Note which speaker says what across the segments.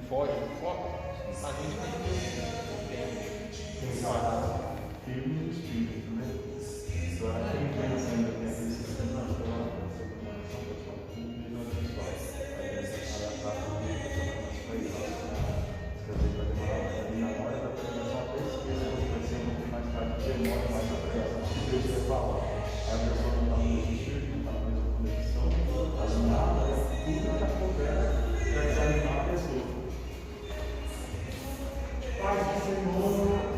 Speaker 1: foge do foco, a gente tem
Speaker 2: pensar firme no espírito, né? Agora, quem pensa ainda tem aquele sistema, não, pela nossa programação, pessoal, tudo melhor pessoal. Aí a taxa de programação vai quer dizer, vai demorar mais. Ali na hora da programação, até esqueça que vai ser um pouco mais tarde, demora mais a programação, se Deus vai falar. Aí a pessoa não está no mesmo espírito, não está na mesma conexão, alinhada, tudo já começa a desanimar a pessoa. Paz do Senhor.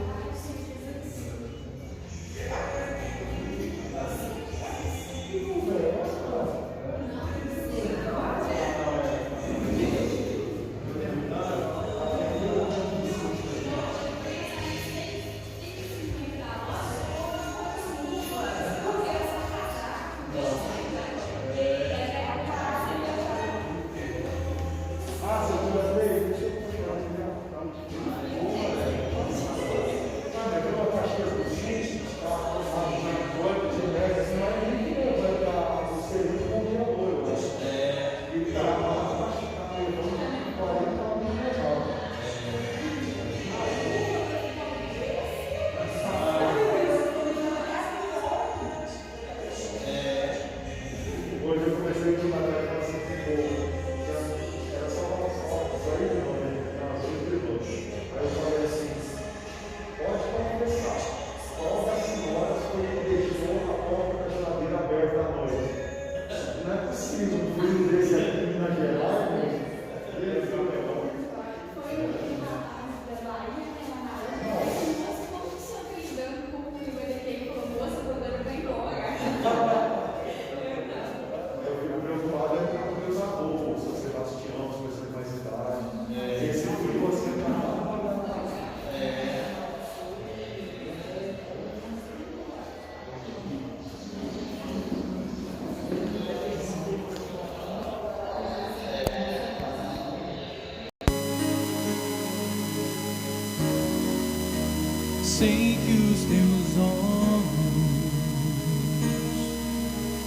Speaker 3: Sei que os teus olhos,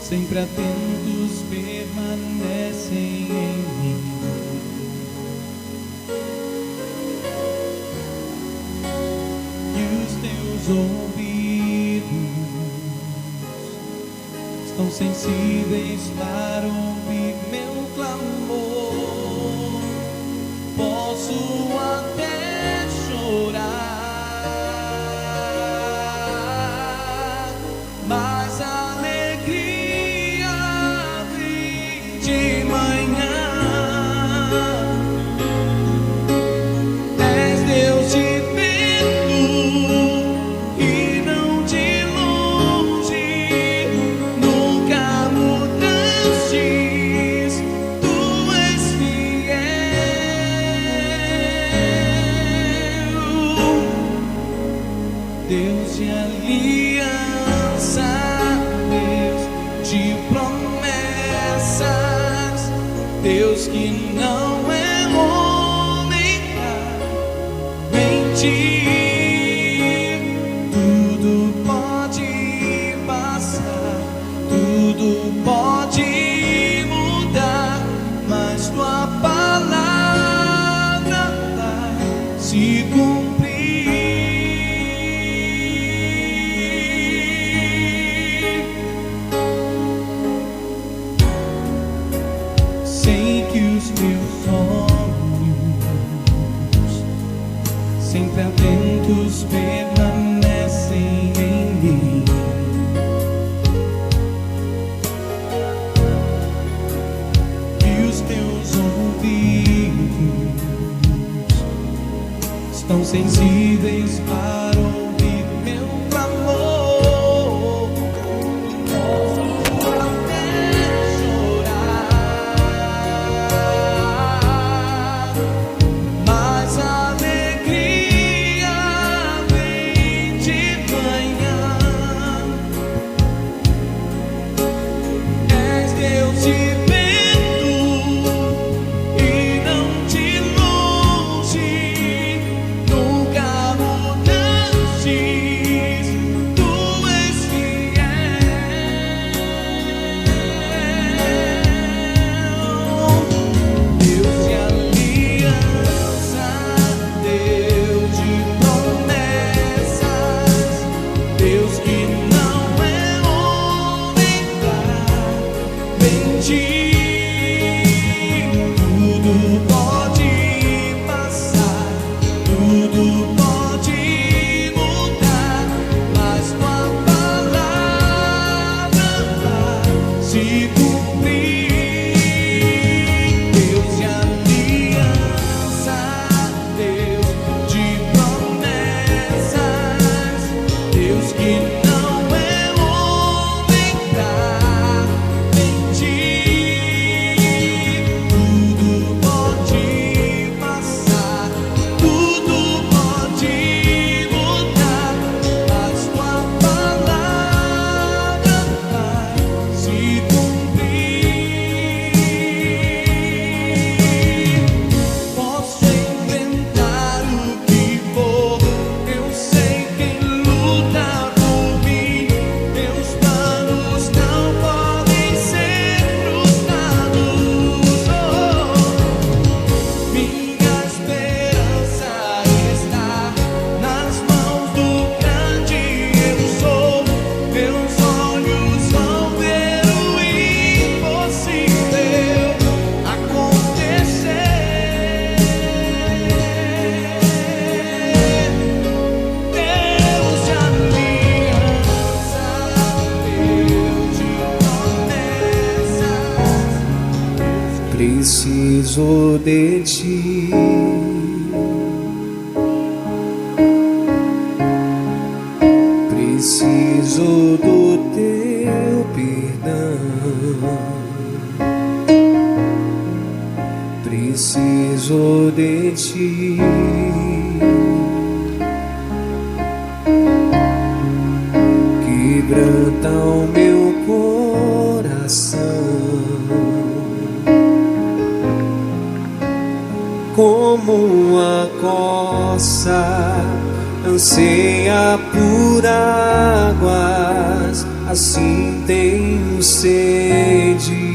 Speaker 3: sempre atentos, permanecem em mim. E os teus ouvidos estão sensíveis para ouvir meu clamor. Posso até chorar, mas a alegria vem de manhã. És Deus de perto e não de longe, nunca mudastes, tu és fiel. Deus de aliança, Deus de promessas, Deus que não é homem pra mentir. Tudo pode passar, tudo pode mudar, mas tua palavra vai se cumprir. Sei que os teus olhos, sempre atentos, permanecem em mim. E os teus ouvidos estão sensíveis para ouvir meu clamor. Posso até chorar, mas a alegria vem de manhã. És Deus de perto e não de longe, nunca mudastes. Tudo pode passar, tudo pode mudar, mas tua palavra vai se cumprir. Deus de aliança, Deus de promessas, Deus que não é homem pra mentir. Tudo pode passar, tudo pode mudar, mas tua palavra vai se cumprir. Posso enfrentar o que for, eu sei quem luta por mim. Meus planos não podem ser frustrados. Minha esperança está nas mãos do grande eu sou. Meus olhos vão ver o impossível acontecer. Deus de aliança, Deus de promessas, preciso de ti. Preciso do teu perdão. Preciso de ti. Quebranta o meu coração, como uma coça anseia por águas, assim tenho sede.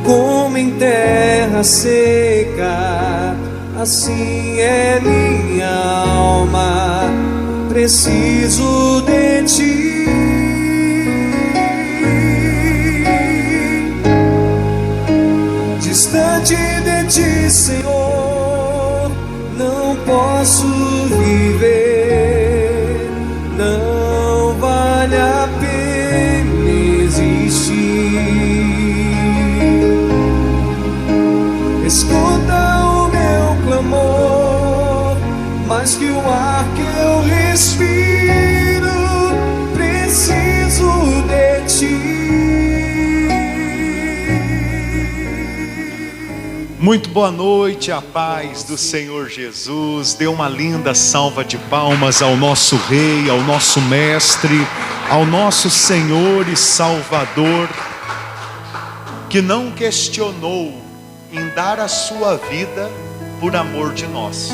Speaker 3: Como em terra seca, assim é minha alma, preciso de ti. Distante de ti, Senhor, não posso viver, não vale a pena existir. Escuta o meu clamor, mais que o ar que eu respiro, preciso de ti.
Speaker 1: Muito boa noite, a paz do Senhor Jesus. Dê uma linda salva de palmas ao nosso Rei, ao nosso Mestre, ao nosso Senhor e Salvador, que não questionou em dar a sua vida por amor de nós.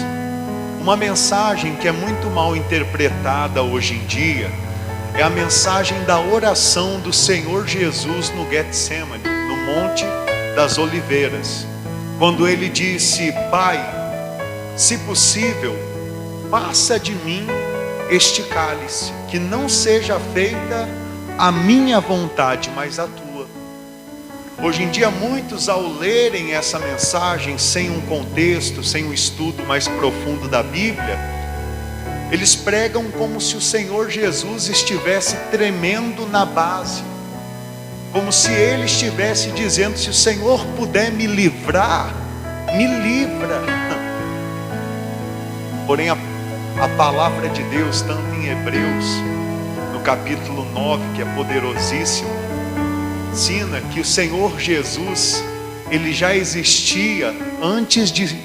Speaker 1: Uma mensagem que é muito mal interpretada hoje em dia é a mensagem da oração do Senhor Jesus no Getsemane, no Monte das Oliveiras, quando ele disse: Pai, se possível, passa de mim este cálice, que não seja feita a minha vontade, mas a tua. Hoje em dia, muitos, ao lerem essa mensagem sem um contexto, sem um estudo mais profundo da Bíblia, eles pregam como se o Senhor Jesus estivesse tremendo na base, como se ele estivesse dizendo: se o Senhor puder me livrar, me livra. Porém, a palavra de Deus, tanto em Hebreus, no capítulo 9, que é poderosíssimo, ensina que o Senhor Jesus, ele já existia antes de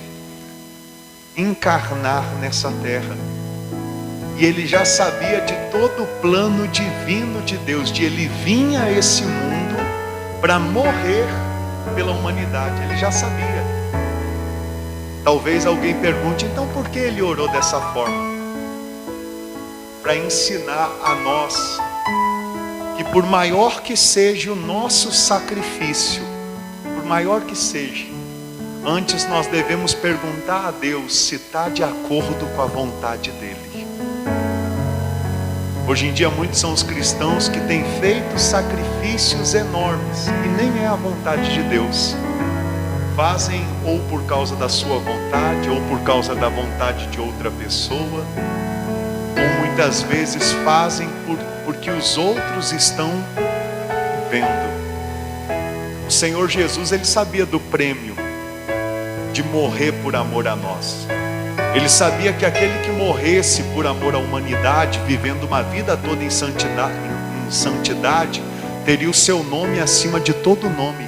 Speaker 1: encarnar nessa terra. E ele já sabia de todo o plano divino de Deus, de ele vir a esse mundo para morrer pela humanidade. Ele já sabia. Talvez alguém pergunte: então por que ele orou dessa forma? Para ensinar a nós que por maior que seja o nosso sacrifício, por maior que seja, antes nós devemos perguntar a Deus se está de acordo com a vontade dEle. Hoje em dia muitos são os cristãos que têm feito sacrifícios enormes e nem é a vontade de Deus. Fazem ou por causa da sua vontade ou por causa da vontade de outra pessoa, ou muitas vezes fazem porque os outros estão vendo. O Senhor Jesus, Ele sabia do prêmio de morrer por amor a nós. Ele sabia que aquele que morresse por amor à humanidade, vivendo uma vida toda em santidade, teria o seu nome acima de todo nome.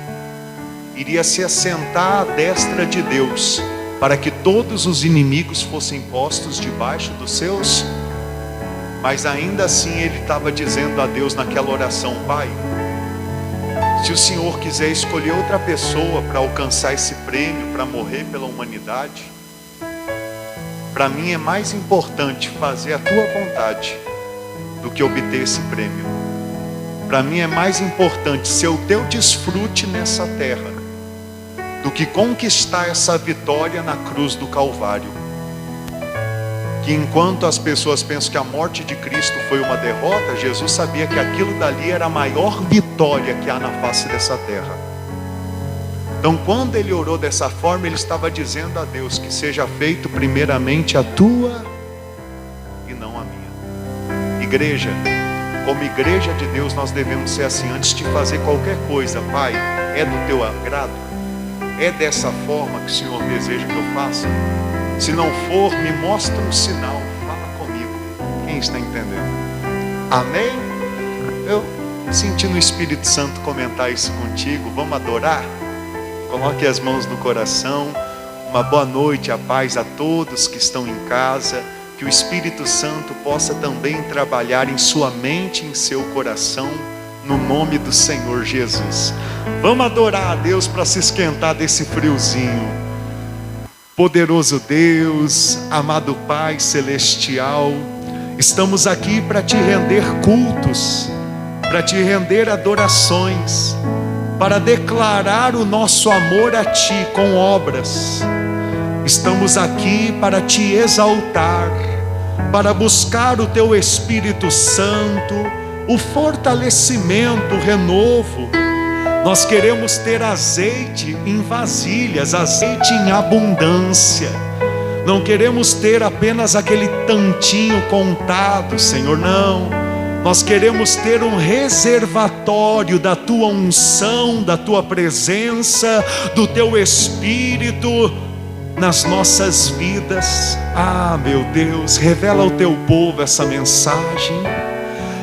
Speaker 1: Iria se assentar à destra de Deus, para que todos os inimigos fossem postos debaixo dos seus. Mas ainda assim ele estava dizendo a Deus naquela oração: Pai, se o Senhor quiser escolher outra pessoa para alcançar esse prêmio, para morrer pela humanidade, para mim é mais importante fazer a tua vontade do que obter esse prêmio. Para mim é mais importante ser o teu desfrute nessa terra do que conquistar essa vitória na cruz do Calvário. Que enquanto as pessoas pensam que a morte de Cristo foi uma derrota, Jesus sabia que aquilo dali era a maior vitória que há na face dessa terra. Então, quando ele orou dessa forma, ele estava dizendo a Deus: que seja feito primeiramente a tua e não a minha. Igreja, como igreja de Deus, nós devemos ser assim. Antes de fazer qualquer coisa: Pai, é do teu agrado? É dessa forma que o Senhor deseja que eu faça? Se não for, me mostra um sinal, fala comigo. Quem está entendendo? Amém? Eu senti no Espírito Santo comentar isso contigo. Vamos adorar? Coloque as mãos no coração. Uma boa noite, a paz a todos que estão em casa. Que o Espírito Santo possa também trabalhar em sua mente, em seu coração, no nome do Senhor Jesus. Vamos adorar a Deus para se esquentar desse friozinho. Poderoso Deus, amado Pai Celestial, estamos aqui para te render cultos, para te render adorações, para declarar o nosso amor a Ti com obras. Estamos aqui para Te exaltar, para buscar o Teu Espírito Santo, o fortalecimento, o renovo. Nós queremos ter azeite em vasilhas, azeite em abundância. Não queremos ter apenas aquele tantinho contado, Senhor, não. Nós queremos ter um reservatório da Tua unção, da Tua presença, do Teu Espírito nas nossas vidas. Ah, meu Deus, revela ao Teu povo essa mensagem.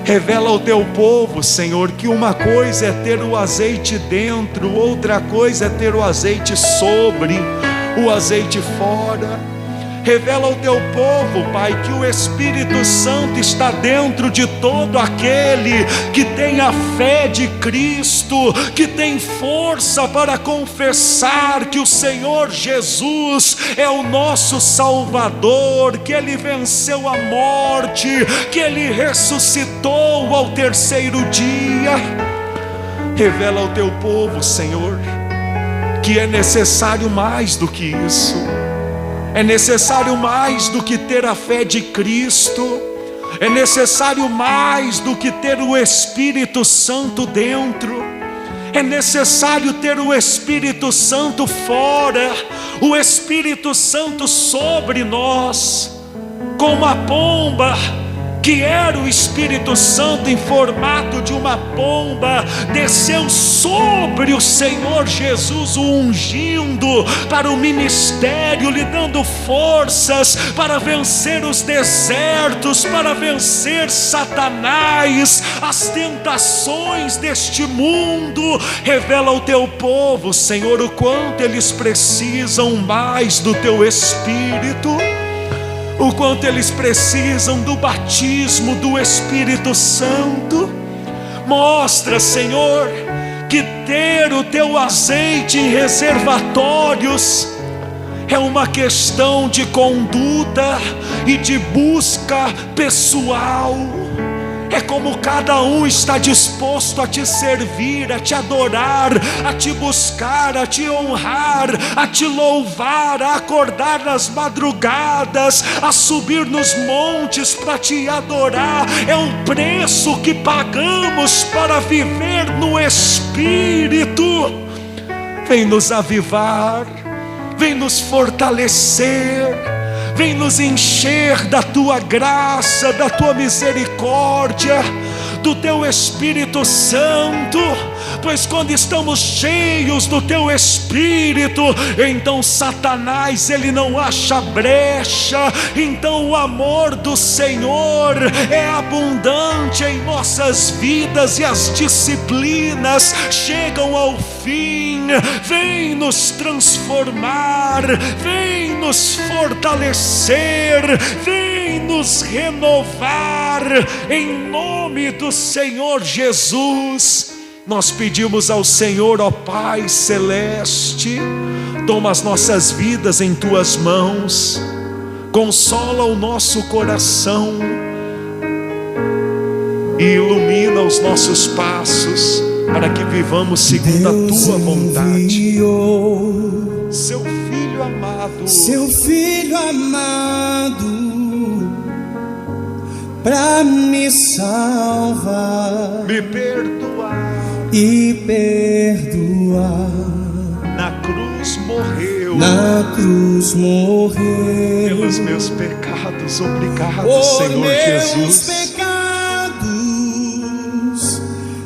Speaker 1: Revela ao Teu povo, Senhor, que uma coisa é ter o azeite dentro, outra coisa é ter o azeite sobre, o azeite fora. Revela ao Teu povo, Pai, que o Espírito Santo está dentro de todo aquele que tem a fé de Cristo, que tem força para confessar que o Senhor Jesus é o nosso Salvador, que Ele venceu a morte, que Ele ressuscitou ao terceiro dia. Revela ao Teu povo, Senhor, que é necessário mais do que isso. É necessário mais do que ter a fé de Cristo. É necessário mais do que ter o Espírito Santo dentro. É necessário ter o Espírito Santo fora, o Espírito Santo sobre nós, como a pomba, que era o Espírito Santo em formato de uma pomba, desceu sobre o Senhor Jesus, o ungindo para o ministério, lhe dando forças para vencer os desertos, para vencer Satanás, as tentações deste mundo. Revela ao Teu povo, Senhor, o quanto eles precisam mais do Teu Espírito, o quanto eles precisam do batismo do Espírito Santo. Mostra, Senhor, que ter o Teu azeite em reservatórios é uma questão de conduta e de busca pessoal. É como cada um está disposto a te servir, a te adorar, a te buscar, a te honrar, a te louvar, a acordar nas madrugadas, a subir nos montes para te adorar. É um preço que pagamos para viver no Espírito. Vem nos avivar, vem nos fortalecer, vem nos encher da tua graça, da tua misericórdia, do teu Espírito Santo, pois quando estamos cheios do teu Espírito, então Satanás ele não acha brecha. Então o amor do Senhor é abundante em nossas vidas e as disciplinas chegam ao fim. Vem nos transformar, vem nos fortalecer, vem nos renovar, em nome do Senhor Jesus. Nós pedimos ao Senhor, ó Pai Celeste, toma as nossas vidas em Tuas mãos, consola o nosso coração e ilumina os nossos passos, para que vivamos segundo a Tua vontade. Seu Filho amado,
Speaker 3: Seu Filho amado, para me salvar,
Speaker 1: me perdoar,
Speaker 3: e perdoar.
Speaker 1: na cruz morreu,
Speaker 3: Na cruz morreu
Speaker 1: pelos meus pecados. Obrigado,
Speaker 3: por
Speaker 1: Senhor
Speaker 3: meus
Speaker 1: Jesus.
Speaker 3: pecados,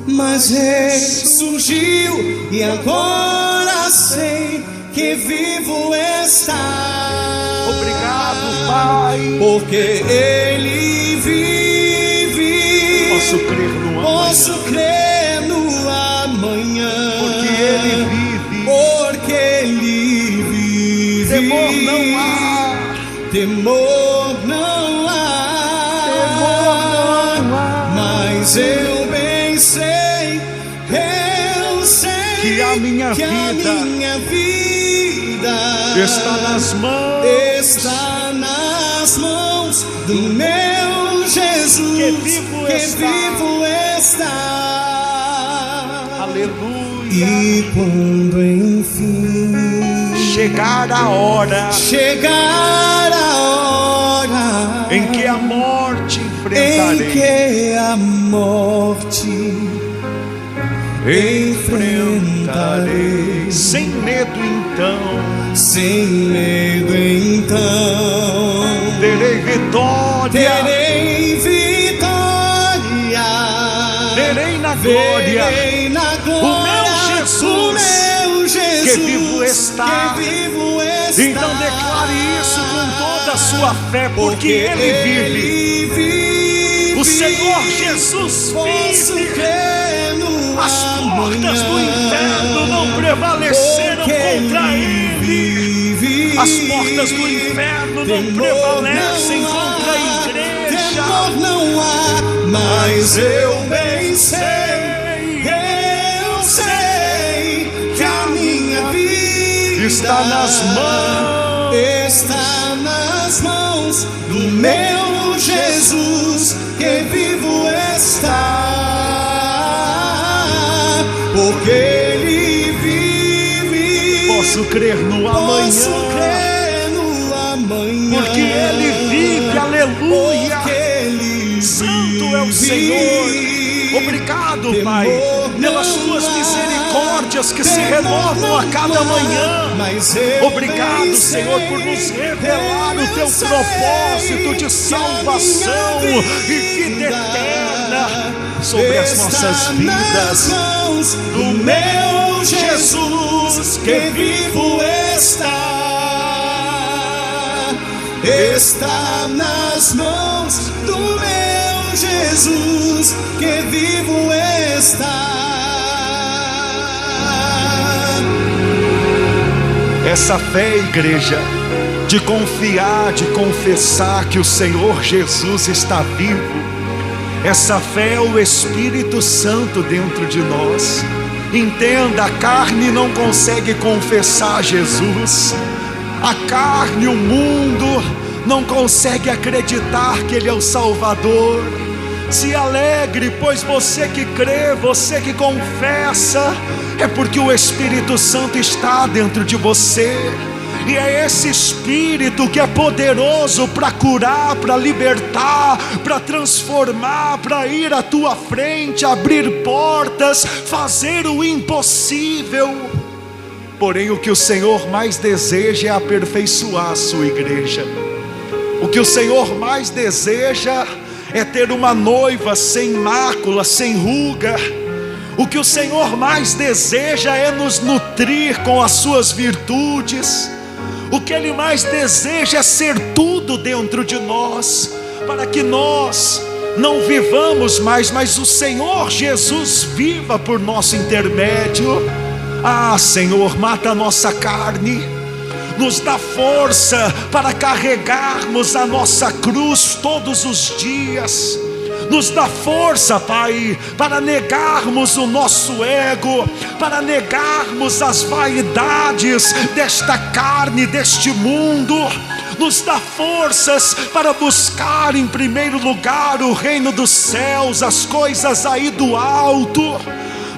Speaker 3: mas ressurgiu, e agora sei que vivo está.
Speaker 1: Obrigado, Pai.
Speaker 3: Porque Ele vive.
Speaker 1: Posso crer no
Speaker 3: Posso
Speaker 1: amanhã,
Speaker 3: crer no amanhã.
Speaker 1: porque Ele vive.
Speaker 3: Porque Ele vive.
Speaker 1: Temor não há,
Speaker 3: Temor não há.
Speaker 1: temor não há.
Speaker 3: Mas eu bem sei,
Speaker 1: Que a minha
Speaker 3: que a
Speaker 1: vida
Speaker 3: minha vida
Speaker 1: está nas mãos,
Speaker 3: está nas mãos do meu Jesus,
Speaker 1: que vivo está. Aleluia.
Speaker 3: E quando enfim
Speaker 1: Chegar a hora
Speaker 3: chegar a hora
Speaker 1: em que a morte
Speaker 3: em
Speaker 1: enfrentarei,
Speaker 3: que a morte
Speaker 1: enfrentarei sem medo. Então
Speaker 3: sem medo, então
Speaker 1: terei vitória,
Speaker 3: terei vitória,
Speaker 1: terei na glória.
Speaker 3: verei na glória
Speaker 1: O meu Jesus, que vivo está. Então declare isso com toda a sua fé, porque Ele vive. O Senhor Jesus vive. As portas do inferno não prevaleceram contra Ele. As portas do inferno não prevalecem contra a igreja.
Speaker 3: Temor não há, mas eu bem sei, que a minha vida
Speaker 1: Está nas
Speaker 3: mãos do meu Jesus, que vivo está. Porque Ele vive.
Speaker 1: Posso crer no
Speaker 3: Posso
Speaker 1: amanhã,
Speaker 3: crer no amanhã.
Speaker 1: porque Ele vive. Aleluia.
Speaker 3: Porque Ele
Speaker 1: Santo é o Senhor. Obrigado, Pai, pelas Tuas misericórdias que se renovam a cada manhã. Obrigado, Senhor, por nos revelar o Teu propósito de salvação e vida eterna sobre as nossas vidas.
Speaker 3: Do meu Jesus, que vivo está nas mãos do meu Jesus, que vivo está.
Speaker 1: Essa fé, igreja, de confiar, de confessar que o Senhor Jesus está vivo, essa fé é o Espírito Santo dentro de nós. Entenda, a carne não consegue confessar Jesus. A carne, o mundo, não consegue acreditar que Ele é o Salvador. Se alegre, pois você que crê, você que confessa, é porque o Espírito Santo está dentro de você. E é esse Espírito que é poderoso para curar, para libertar, para transformar, para ir à tua frente, abrir portas, fazer o impossível. Porém, o que o Senhor mais deseja é aperfeiçoar a sua igreja. O que o Senhor mais deseja é ter uma noiva sem mácula, sem ruga. O que o Senhor mais deseja é nos nutrir com as suas virtudes. O que Ele mais deseja é ser tudo dentro de nós, para que nós não vivamos mais, mas o Senhor Jesus viva por nosso intermédio. Ah, Senhor, mata a nossa carne, nos dá força para carregarmos a nossa cruz todos os dias. Nos dá força, Pai, para negarmos o nosso ego, para negarmos as vaidades desta carne, deste mundo. Nos dá forças para buscar em primeiro lugar o reino dos céus, as coisas aí do alto.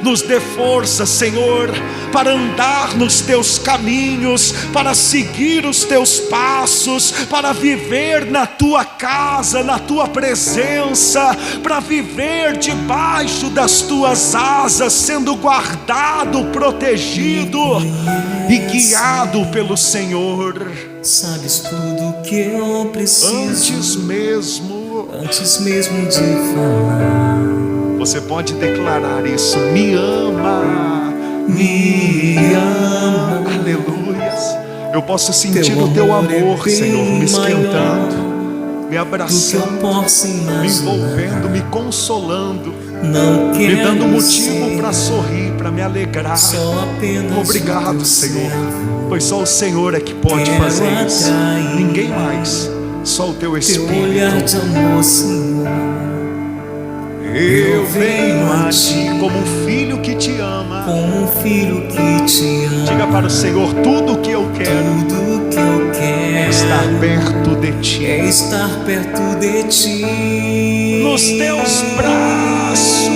Speaker 1: Nos dê força, Senhor, para andar nos teus caminhos, para seguir os teus passos, para viver na tua casa, na tua presença, para viver debaixo das tuas asas, sendo guardado, protegido e guiado pelo Senhor.
Speaker 3: Sabes tudo que eu preciso antes mesmo de falar.
Speaker 1: Você pode declarar isso: me ama,
Speaker 3: me ama.
Speaker 1: Aleluias. Eu posso sentir o teu amor, Senhor, me esquentando, me abraçando, me envolvendo, me consolando, me dando motivo para sorrir, para me alegrar. Obrigado, Senhor, pois só o Senhor é que pode fazer isso, ninguém mais, só o teu Espírito. Eu venho a ti como um filho que te ama.
Speaker 3: Como um filho que te ama.
Speaker 1: Diga para o Senhor: tudo que eu quero,
Speaker 3: tudo que eu quero
Speaker 1: é estar perto de ti.
Speaker 3: É estar perto de ti.
Speaker 1: Nos teus braços,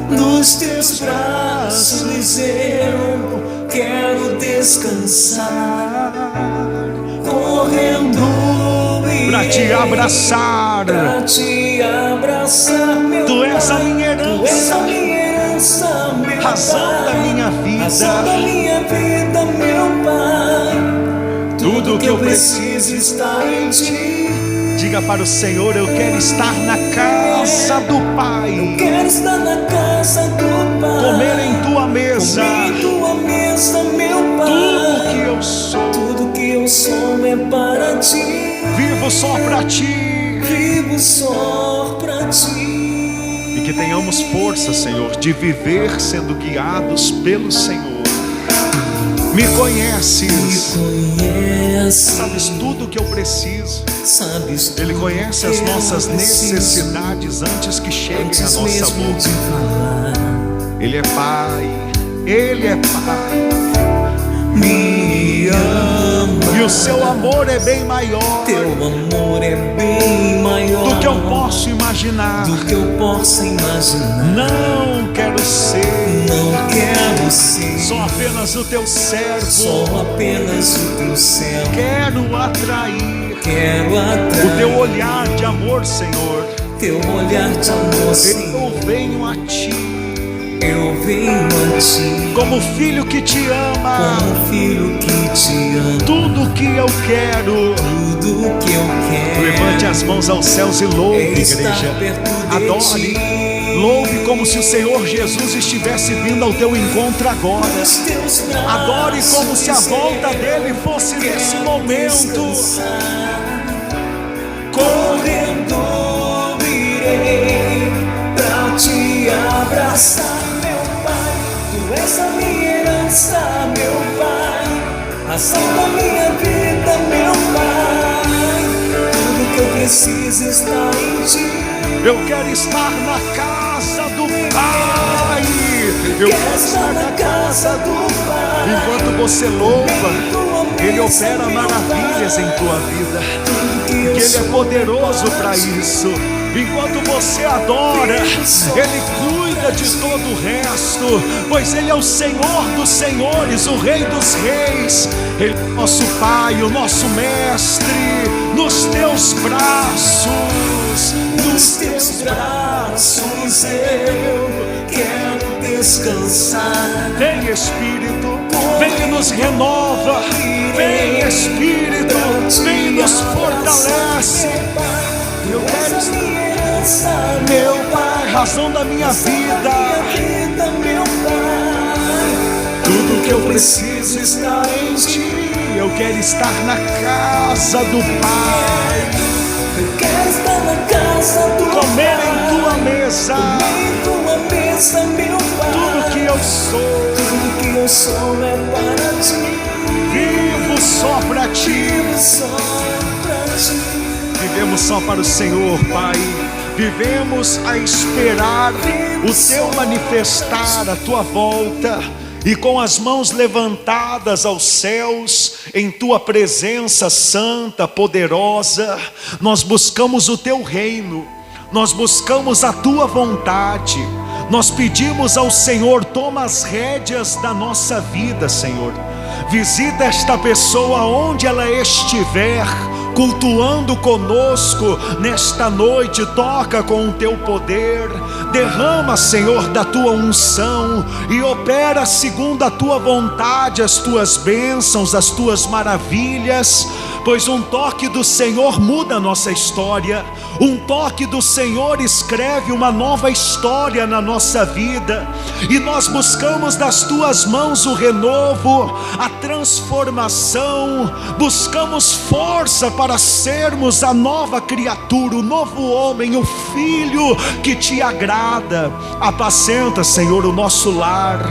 Speaker 3: nos teus braços eu quero descansar, correndo
Speaker 1: para te abraçar,
Speaker 3: meu
Speaker 1: Tu és a minha herança,
Speaker 3: Tu és a minha herança, meu
Speaker 1: razão da minha vida,
Speaker 3: razão da minha vida, meu Pai. Tudo que eu preciso está em ti.
Speaker 1: Diga para o Senhor: eu quero estar na casa do Pai.
Speaker 3: Eu quero estar na casa do Pai.
Speaker 1: Comer em tua mesa.
Speaker 3: Comer em tua mesa, meu Pai.
Speaker 1: Tudo que eu sou,
Speaker 3: tudo que eu sou é para ti.
Speaker 1: Vivo só para ti.
Speaker 3: Vivo só para ti.
Speaker 1: E que tenhamos força, Senhor, de viver sendo guiados pelo Senhor. Me conheces. Sabes tudo o que eu preciso. Ele conhece as nossas necessidades antes que cheguem à nossa boca. Ele é Pai. Ele é Pai.
Speaker 3: Me ama.
Speaker 1: E o seu amor é bem maior.
Speaker 3: Teu amor é bem maior
Speaker 1: do que eu posso imaginar.
Speaker 3: Do que eu posso imaginar.
Speaker 1: Não quero ser.
Speaker 3: Não quero ser.
Speaker 1: Só apenas o teu servo.
Speaker 3: Só apenas o teu servo.
Speaker 1: Quero atrair.
Speaker 3: Quero atrair.
Speaker 1: O teu olhar de amor, Senhor.
Speaker 3: Teu olhar de amor, Senhor.
Speaker 1: Eu venho a ti.
Speaker 3: Eu venho a ti.
Speaker 1: Como filho que te ama.
Speaker 3: Como filho que te ama.
Speaker 1: Tudo que eu quero.
Speaker 3: Tudo que eu quero.
Speaker 1: Levante as mãos aos céus e louve, igreja. Adore. Louve como se o Senhor Jesus estivesse vindo ao teu encontro agora. Adore como se a volta dele fosse nesse momento.
Speaker 3: Correndo irei pra te abraçar, meu Pai. Tu és a minha herança, meu Pai. Razão da minha vida, meu Pai. Tudo que eu preciso está em ti.
Speaker 1: Eu quero estar na casa do Pai. Eu
Speaker 3: quero estar na casa do Pai.
Speaker 1: Enquanto você louva, Ele opera maravilhas em tua vida, porque Ele é poderoso para isso. Enquanto você adora, Ele cuida de todo o resto, pois Ele é o Senhor dos senhores, o Rei dos reis. Ele é o nosso Pai, o nosso Mestre. Nos teus braços,
Speaker 3: nos teus braços eu quero descansar.
Speaker 1: Vem Espírito, vem e nos renova. Vem Espírito, vem e nos fortalece. Eu quero estar, meu Pai, razão da minha vida,
Speaker 3: meu Pai.
Speaker 1: Tudo que eu preciso está em Ti. Eu quero estar na casa do Pai.
Speaker 3: Eu quero estar na casa do Pai.
Speaker 1: Comer em Tua mesa.
Speaker 3: Comer em Tua mesa, meu Pai.
Speaker 1: Tudo que eu sou,
Speaker 3: tudo que eu sou é para Ti.
Speaker 1: Vivo só para Ti.
Speaker 3: Vivo só para Ti.
Speaker 1: Vivemos só para o Senhor, Pai. Vivemos a esperar o Teu manifestar, a Tua volta. E com as mãos levantadas aos céus, em Tua presença santa, poderosa, nós buscamos o Teu reino, nós buscamos a Tua vontade. Nós pedimos ao Senhor, toma as rédeas da nossa vida, Senhor. Visita esta pessoa onde ela estiver, cultuando conosco nesta noite. Toca com o Teu poder, derrama, Senhor, da Tua unção e opera segundo a Tua vontade as Tuas bênçãos, as Tuas maravilhas, pois um toque do Senhor muda a nossa história. Um toque do Senhor escreve uma nova história na nossa vida, e nós buscamos das Tuas mãos o renovo, a transformação, buscamos força para sermos a nova criatura, o novo homem, o filho que Te agrada. Apacenta, Senhor, o nosso lar.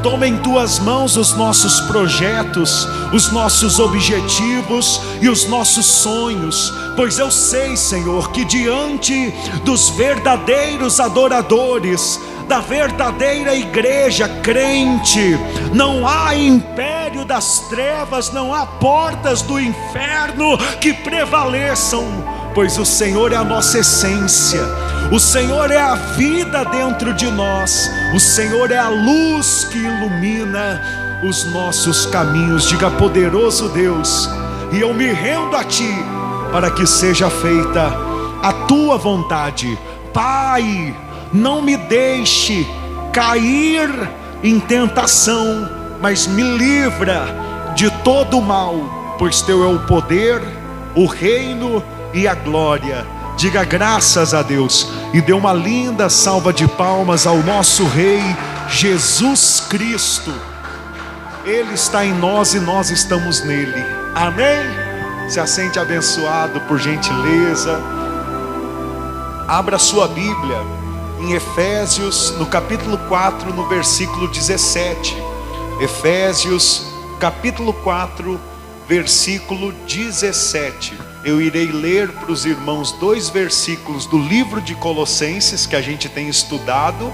Speaker 1: Toma em Tuas mãos os nossos projetos, os nossos objetivos e os nossos sonhos, pois eu sei, Senhor, que diante dos verdadeiros adoradores, da verdadeira igreja crente, não há império das trevas, não há portas do inferno que prevaleçam, pois o Senhor é a nossa essência, o Senhor é a vida dentro de nós, o Senhor é a luz que ilumina os nossos caminhos. Diga: poderoso Deus, e eu me rendo a Ti, para que seja feita a Tua vontade. Pai, não me deixe cair em tentação, mas me livra de todo o mal, pois Teu é o poder, o reino e a glória. Diga graças a Deus e dê uma linda salva de palmas ao nosso Rei Jesus Cristo. Ele está em nós e nós estamos nele. Amém? Se assente abençoado, por gentileza. Abra sua Bíblia em Efésios, no capítulo 4, no versículo 17. Efésios, capítulo 4, versículo 17. Eu irei ler para os irmãos 2 versículos do livro de Colossenses que a gente tem estudado,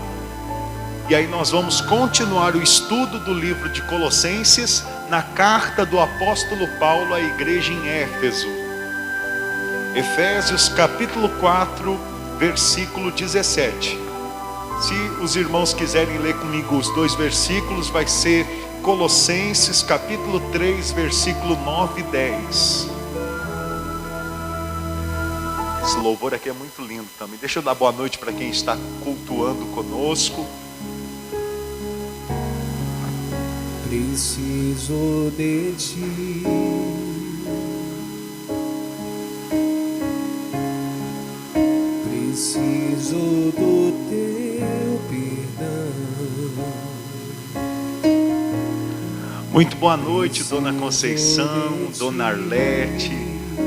Speaker 1: e aí nós vamos continuar o estudo do livro de Colossenses na carta do apóstolo Paulo à igreja em Éfeso. Efésios capítulo 4, versículo 17. Se os irmãos quiserem ler comigo os 2 versículos, vai ser Colossenses capítulo 3, versículo 9 e 10. Esse louvor aqui é muito lindo também. Deixa eu dar boa noite para quem está cultuando conosco.
Speaker 3: Preciso de Ti, preciso do Teu perdão.
Speaker 1: Muito boa noite, Dona Conceição, Dona Arlete,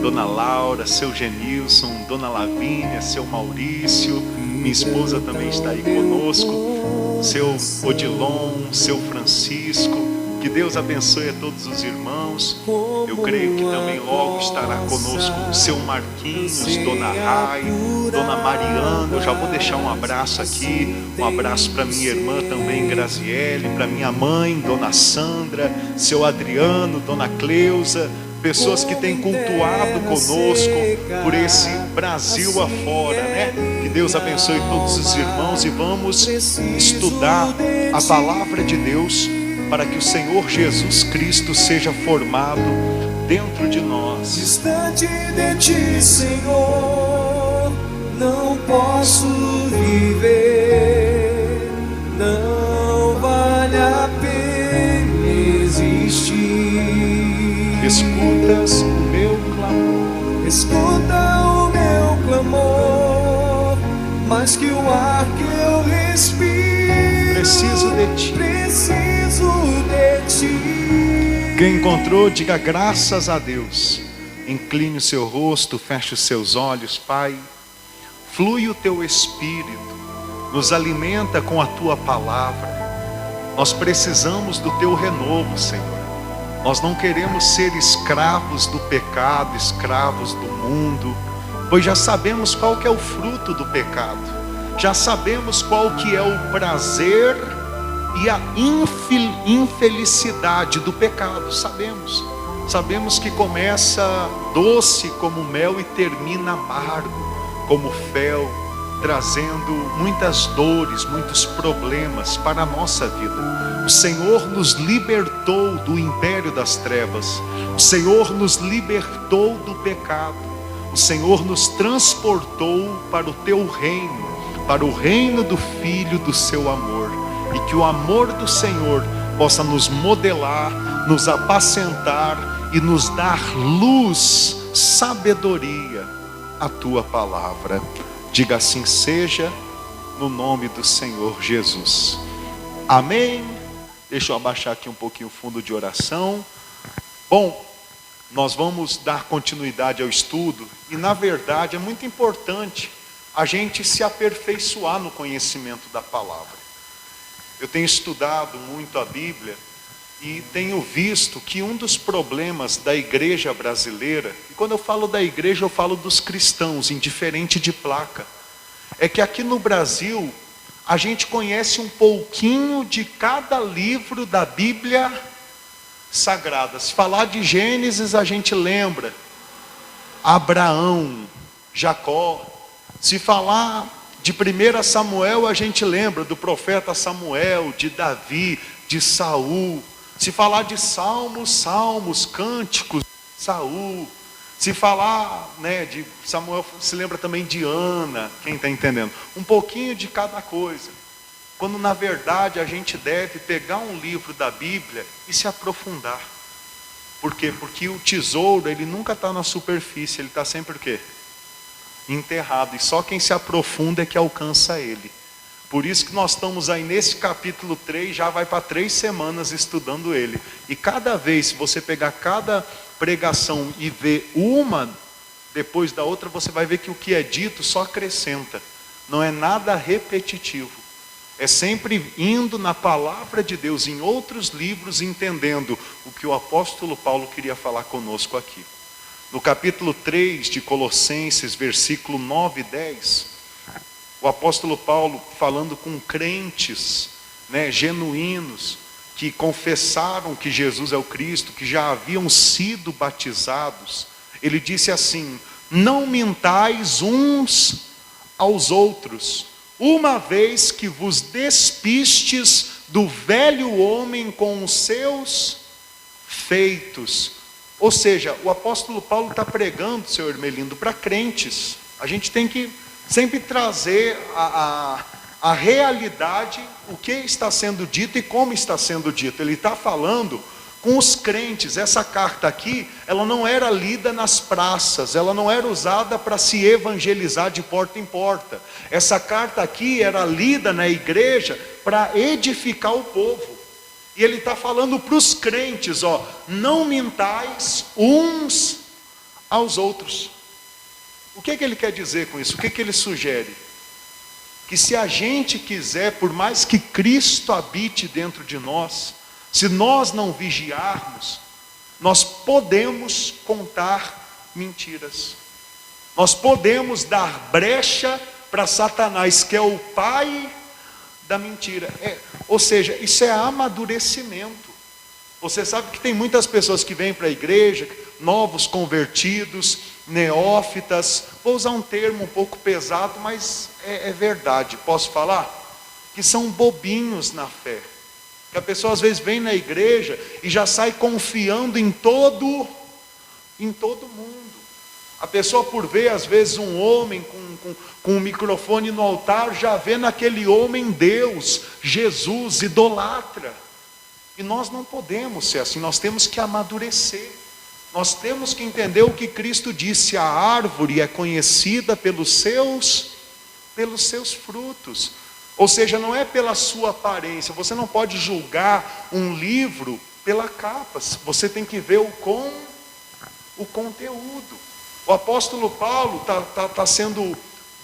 Speaker 1: Dona Laura, seu Genilson, Dona Lavínia, seu Maurício, minha esposa também está aí conosco, seu Odilon, seu Francisco. Que Que Deus abençoe a todos os irmãos. Eu creio que também logo estará conosco o seu Marquinhos, Dona Rai, Dona Mariana. Eu já vou deixar um abraço aqui, um abraço para minha irmã também, Graziele, para minha mãe, Dona Sandra, seu Adriano, Dona Cleusa, pessoas que têm cultuado conosco por esse Brasil afora, né? Que Deus abençoe todos os irmãos e vamos estudar a palavra de Deus para que o Senhor Jesus Cristo seja formado dentro de nós.
Speaker 3: Distante de ti, Senhor, não posso viver, não vale a pena existir.
Speaker 1: Escutas o meu clamor,
Speaker 3: escuta o meu clamor, mais que o ar que eu respiro,
Speaker 1: preciso de ti.
Speaker 3: Preciso de ti.
Speaker 1: Quem encontrou, diga graças a Deus. Incline o seu rosto, feche os seus olhos, Pai. Flui o teu Espírito, nos alimenta com a tua palavra. Nós precisamos do teu renovo, Senhor. Nós não queremos ser escravos do pecado, escravos do mundo, pois já sabemos qual que é o fruto do pecado. Já sabemos qual que é o prazer e a infelicidade do pecado. Sabemos que começa doce como mel e termina amargo como fel, trazendo muitas dores, muitos problemas para a nossa vida. O Senhor nos libertou do império das trevas. O Senhor nos libertou do pecado. O Senhor nos transportou para o teu reino, para o reino do Filho do seu amor. E que o amor do Senhor possa nos modelar, nos apacentar e nos dar luz, sabedoria, a tua palavra. Diga assim seja, no nome do Senhor Jesus. Amém. Deixa eu abaixar aqui um pouquinho o fundo de oração. Bom, nós vamos dar continuidade ao estudo. E na verdade é muito importante a gente se aperfeiçoar no conhecimento da palavra. Eu tenho estudado muito a Bíblia e tenho visto que um dos problemas da igreja brasileira, e quando eu falo da igreja eu falo dos cristãos, indiferente de placa, é que aqui no Brasil a gente conhece um pouquinho de cada livro da Bíblia Sagrada. Se falar de Gênesis a gente lembra Abraão, Jacó. Se falar de 1 Samuel a gente lembra do profeta Samuel, de Davi, de Saul. Se falar de salmos, cânticos, Saul. Se falar, de Samuel, se lembra também de Ana, quem está entendendo? Um pouquinho de cada coisa. Quando na verdade a gente deve pegar um livro da Bíblia e se aprofundar. Por quê? Porque o tesouro, ele nunca está na superfície, ele está sempre o quê? Enterrado. E só quem se aprofunda é que alcança ele. Por isso que nós estamos aí nesse capítulo 3, já vai para 3 semanas estudando ele. E cada vez, se você pegar cada pregação e ver uma depois da outra, você vai ver que o que é dito só acrescenta. Não é nada repetitivo. É sempre indo na palavra de Deus, em outros livros, entendendo o que o apóstolo Paulo queria falar conosco aqui. No capítulo 3 de Colossenses, versículo 9 e 10... o apóstolo Paulo falando com crentes, genuínos, que confessaram que Jesus é o Cristo, que já haviam sido batizados. Ele disse assim: não mintais uns aos outros, uma vez que vos despistes do velho homem com os seus feitos. Ou seja, o apóstolo Paulo está pregando, seu Hermelindo, para crentes. A gente tem que sempre trazer a realidade, o que está sendo dito e como está sendo dito. Ele está falando com os crentes. Essa carta aqui, ela não era lida nas praças, ela não era usada para se evangelizar de porta em porta. Essa carta aqui era lida na igreja para edificar o povo. E ele está falando para os crentes, não mintais uns aos outros. O que ele quer dizer com isso? O que ele sugere? Que se a gente quiser, por mais que Cristo habite dentro de nós, Se nós não vigiarmos, nós podemos contar mentiras. Nós podemos dar brecha para Satanás, que é o pai da mentira. Ou seja, isso é amadurecimento. Você sabe que tem muitas pessoas que vêm para a igreja, novos convertidos, neófitas, vou usar um termo um pouco pesado, mas é verdade, posso falar? Que são bobinhos na fé. Que a pessoa às vezes vem na igreja e já sai confiando em todo mundo. A pessoa, por ver às vezes um homem com um microfone no altar, já vê naquele homem Deus, Jesus, idolatra. E nós não podemos ser assim, nós temos que amadurecer. Nós temos que entender o que Cristo disse: a árvore é conhecida pelos seus frutos. Ou seja, não é pela sua aparência. Você não pode julgar um livro pela capa. Você tem que ver o conteúdo. O apóstolo Paulo está sendo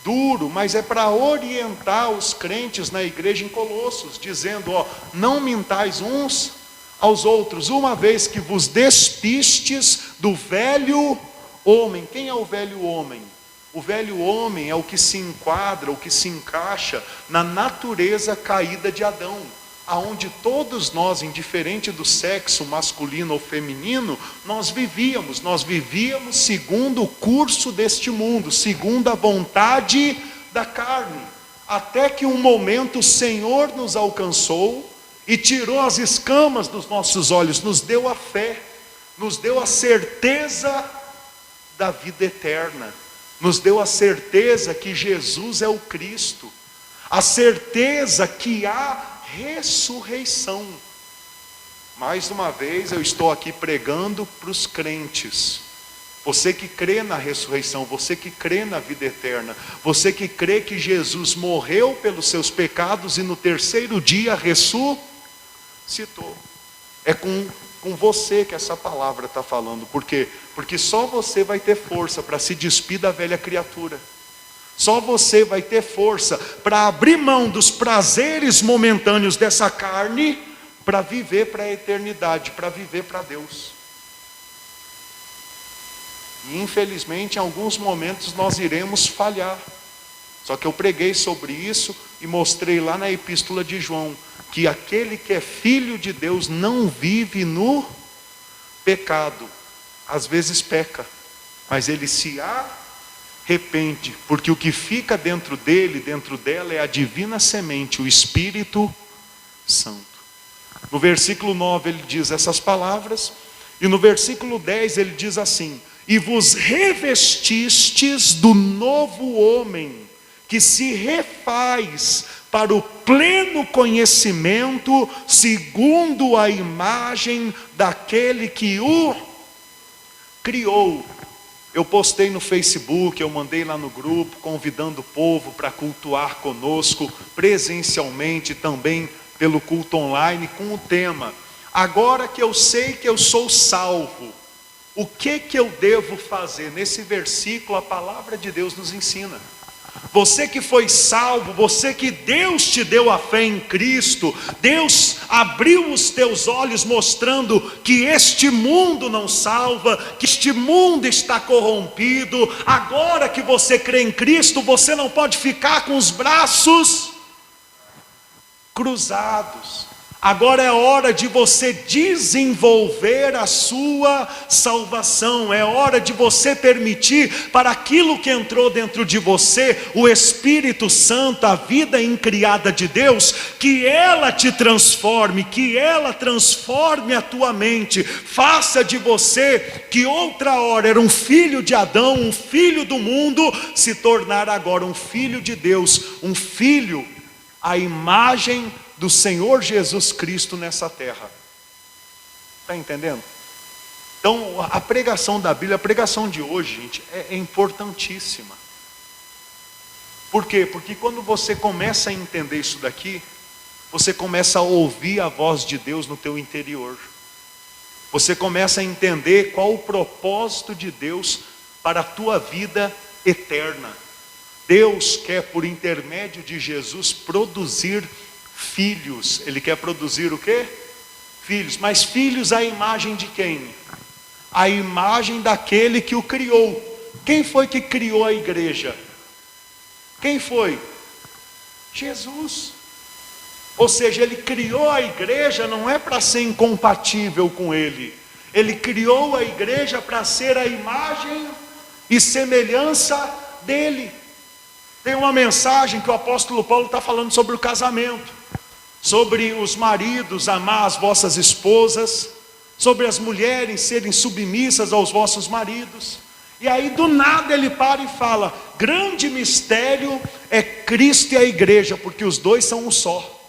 Speaker 1: duro, mas é para orientar os crentes na igreja em Colossos, dizendo: não mintais uns aos outros, uma vez que vos despistes do velho homem. Quem é o velho homem? O velho homem é o que se enquadra, o que se encaixa na natureza caída de Adão, aonde todos nós, indiferente do sexo masculino ou feminino, nós vivíamos segundo o curso deste mundo, segundo a vontade da carne, até que um momento o Senhor nos alcançou e tirou as escamas dos nossos olhos, nos deu a fé, nos deu a certeza da vida eterna, nos deu a certeza que Jesus é o Cristo, a certeza que há ressurreição. Mais uma vez eu estou aqui pregando para os crentes. Você que crê na ressurreição, você que crê na vida eterna, você que crê que Jesus morreu pelos seus pecados e no terceiro dia ressuscitou. É com você que essa palavra está falando. Por quê? Porque só você vai ter força para se despir da velha criatura. Só você vai ter força para abrir mão dos prazeres momentâneos dessa carne, para viver para a eternidade, para viver para Deus. E infelizmente em alguns momentos nós iremos falhar. Só que eu preguei sobre isso e mostrei lá na epístola de João, que aquele que é filho de Deus não vive no pecado. Às vezes peca, mas ele se arrepende, porque o que fica dentro dele, dentro dela, é a divina semente, o Espírito Santo. No versículo 9 ele diz essas palavras, e no versículo 10 ele diz assim: e vos revestistes do novo homem, que se refaz para o pleno conhecimento, segundo a imagem daquele que o criou. Eu postei no Facebook, eu mandei lá no grupo, convidando o povo para cultuar conosco, presencialmente, também pelo culto online, com o tema: agora que eu sei que eu sou salvo, o que eu devo fazer? Nesse versículo a palavra de Deus nos ensina. Você que foi salvo, você que Deus te deu a fé em Cristo, Deus abriu os teus olhos mostrando que este mundo não salva, que este mundo está corrompido. Agora que você crê em Cristo, você não pode ficar com os braços cruzados. Agora é hora de você desenvolver a sua salvação. É hora de você permitir para aquilo que entrou dentro de você, o Espírito Santo, a vida incriada de Deus, que ela te transforme, que ela transforme a tua mente, faça de você, que outra hora era um filho de Adão, um filho do mundo, se tornar agora um filho de Deus, um filho à imagem do Senhor Jesus Cristo nessa terra. Está entendendo? Então a pregação da Bíblia, a pregação de hoje, gente, é importantíssima. Por quê? Porque quando você começa a entender isso daqui, você começa a ouvir a voz de Deus no teu interior. Você começa a entender qual o propósito de Deus para a tua vida eterna. Deus quer, por intermédio de Jesus, produzir filhos. Ele quer produzir o quê? filhos. Mas filhos à imagem de quem? A imagem daquele que o criou. Quem foi que criou a igreja? Quem foi? Jesus. Ou seja, ele criou a igreja não é para ser incompatível com ele. Ele criou a igreja para ser a imagem e semelhança dele. Tem uma mensagem que o apóstolo Paulo está falando sobre o casamento, sobre os maridos amar as vossas esposas, sobre as mulheres serem submissas aos vossos maridos. E aí do nada ele para e fala: grande mistério é Cristo e a igreja, porque os dois são um só.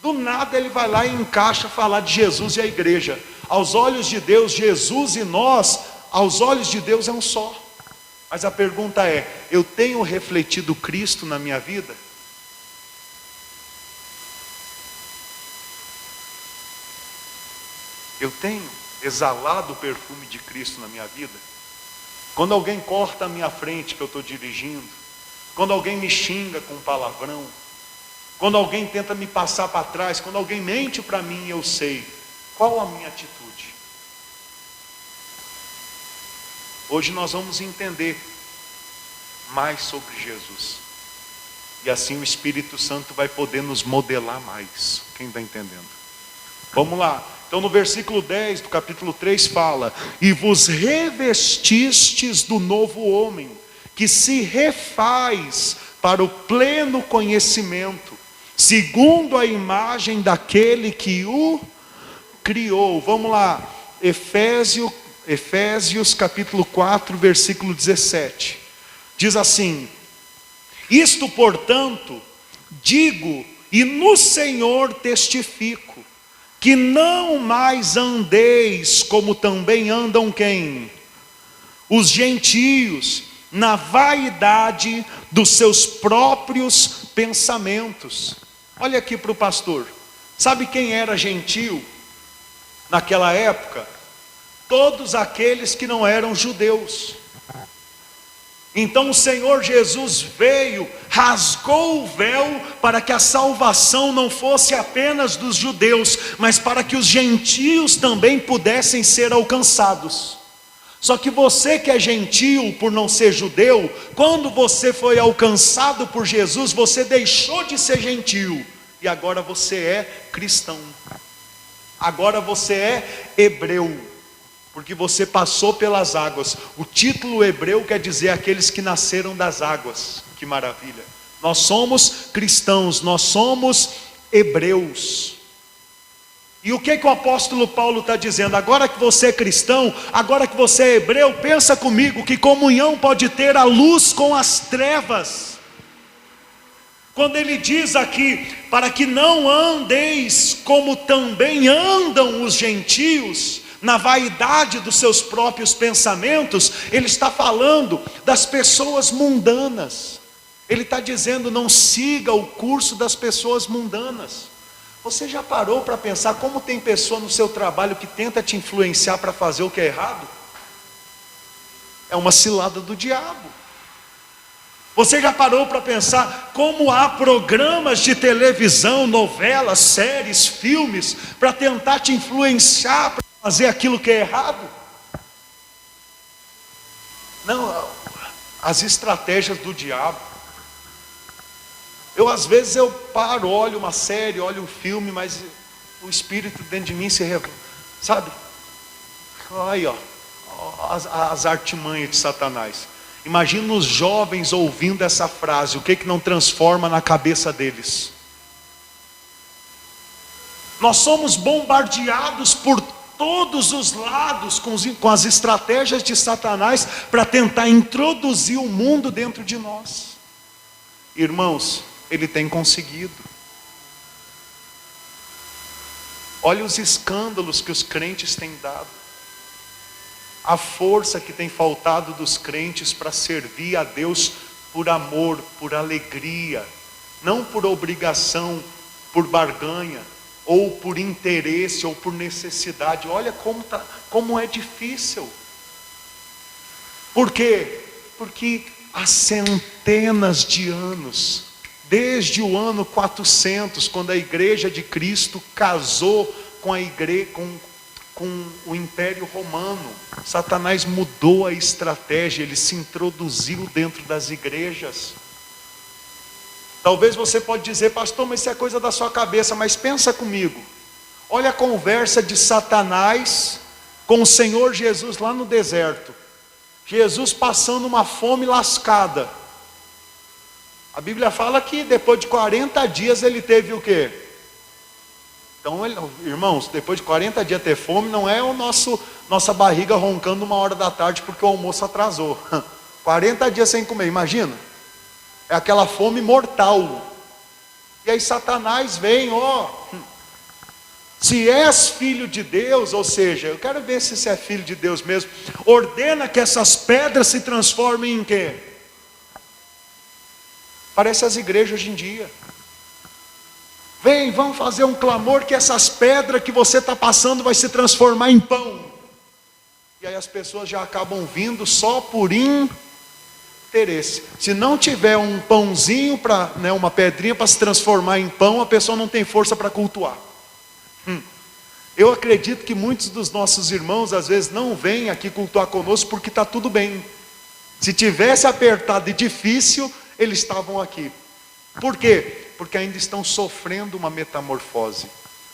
Speaker 1: Do nada ele vai lá e encaixa falar de Jesus e a igreja. Aos olhos de Deus, Jesus e nós, aos olhos de Deus é um só. Mas a pergunta é: eu tenho refletido Cristo na minha vida? Eu tenho exalado o perfume de Cristo na minha vida? Quando alguém corta a minha frente que eu estou dirigindo, quando alguém me xinga com palavrão, quando alguém tenta me passar para trás, quando alguém mente para mim, eu sei qual a minha atitude. Hoje nós vamos entender mais sobre Jesus, e assim o Espírito Santo vai poder nos modelar mais. Quem está entendendo? Vamos lá. Então no versículo 10 do capítulo 3 fala: e vos revestistes do novo homem, que se refaz para o pleno conhecimento, segundo a imagem daquele que o criou. Vamos lá, Efésios capítulo 4, versículo 17. Diz assim: isto, portanto, digo e no Senhor testifico, que não mais andeis como também andam quem? Os gentios, na vaidade dos seus próprios pensamentos. Olha aqui para o pastor. Sabe quem era gentio naquela época? Todos aqueles que não eram judeus. Então o Senhor Jesus veio, rasgou o véu para que a salvação não fosse apenas dos judeus, mas para que os gentios também pudessem ser alcançados. Só que você que é gentio por não ser judeu, quando você foi alcançado por Jesus, você deixou de ser gentio e agora você é cristão. Agora você é hebreu, porque você passou pelas águas. O título hebreu quer dizer aqueles que nasceram das águas. Que maravilha! Nós somos cristãos, nós somos hebreus. E o que o apóstolo Paulo está dizendo? Agora que você é cristão, agora que você é hebreu, pensa comigo, que comunhão pode ter a luz com as trevas? Quando ele diz aqui, para que não andeis como também andam os gentios, na vaidade dos seus próprios pensamentos, ele está falando das pessoas mundanas. Ele está dizendo: não siga o curso das pessoas mundanas. Você já parou para pensar como tem pessoa no seu trabalho que tenta te influenciar para fazer o que é errado? É uma cilada do diabo. Você já parou para pensar como há programas de televisão, novelas, séries, filmes, para tentar te influenciar para fazer aquilo que é errado? Não, as estratégias do diabo. Às vezes eu paro, olho uma série, olho um filme, mas o Espírito dentro de mim se sabe? Aí ó, as artimanhas de Satanás. Imagina os jovens ouvindo essa frase, o que não transforma na cabeça deles? Nós somos bombardeados por todos os lados com as estratégias de Satanás para tentar introduzir o mundo dentro de nós. Irmãos, ele tem conseguido. Olha os escândalos que os crentes têm dado, a força que tem faltado dos crentes para servir a Deus por amor, por alegria, não por obrigação, por barganha, ou por interesse, ou por necessidade. Olha como é difícil. Por quê? Porque há centenas de anos, desde o ano 400, quando a igreja de Cristo casou com a igreja, com o Império Romano. Satanás mudou a estratégia, ele se introduziu dentro das igrejas. Talvez você pode dizer, pastor, mas isso é coisa da sua cabeça, mas pensa comigo. Olha a conversa de Satanás com o Senhor Jesus lá no deserto. Jesus passando uma fome lascada. A Bíblia fala que depois de 40 dias ele teve o quê? Então, irmãos, depois de 40 dias ter fome, não é nossa barriga roncando 1h da tarde porque o almoço atrasou. 40 dias sem comer, imagina. É aquela fome mortal. E aí Satanás vem, se és filho de Deus, ou seja, eu quero ver se você é filho de Deus mesmo, ordena que essas pedras se transformem em quê? Parece as igrejas hoje em dia. Vem, vamos fazer um clamor que essas pedras que você está passando vai se transformar em pão. E aí as pessoas já acabam vindo só por interesse. Se não tiver um pãozinho, uma pedrinha para se transformar em pão, a pessoa não tem força para cultuar. Eu acredito que muitos dos nossos irmãos às vezes não vêm aqui cultuar conosco porque está tudo bem. Se tivesse apertado e difícil, eles estavam aqui. Por quê? Porque ainda estão sofrendo uma metamorfose,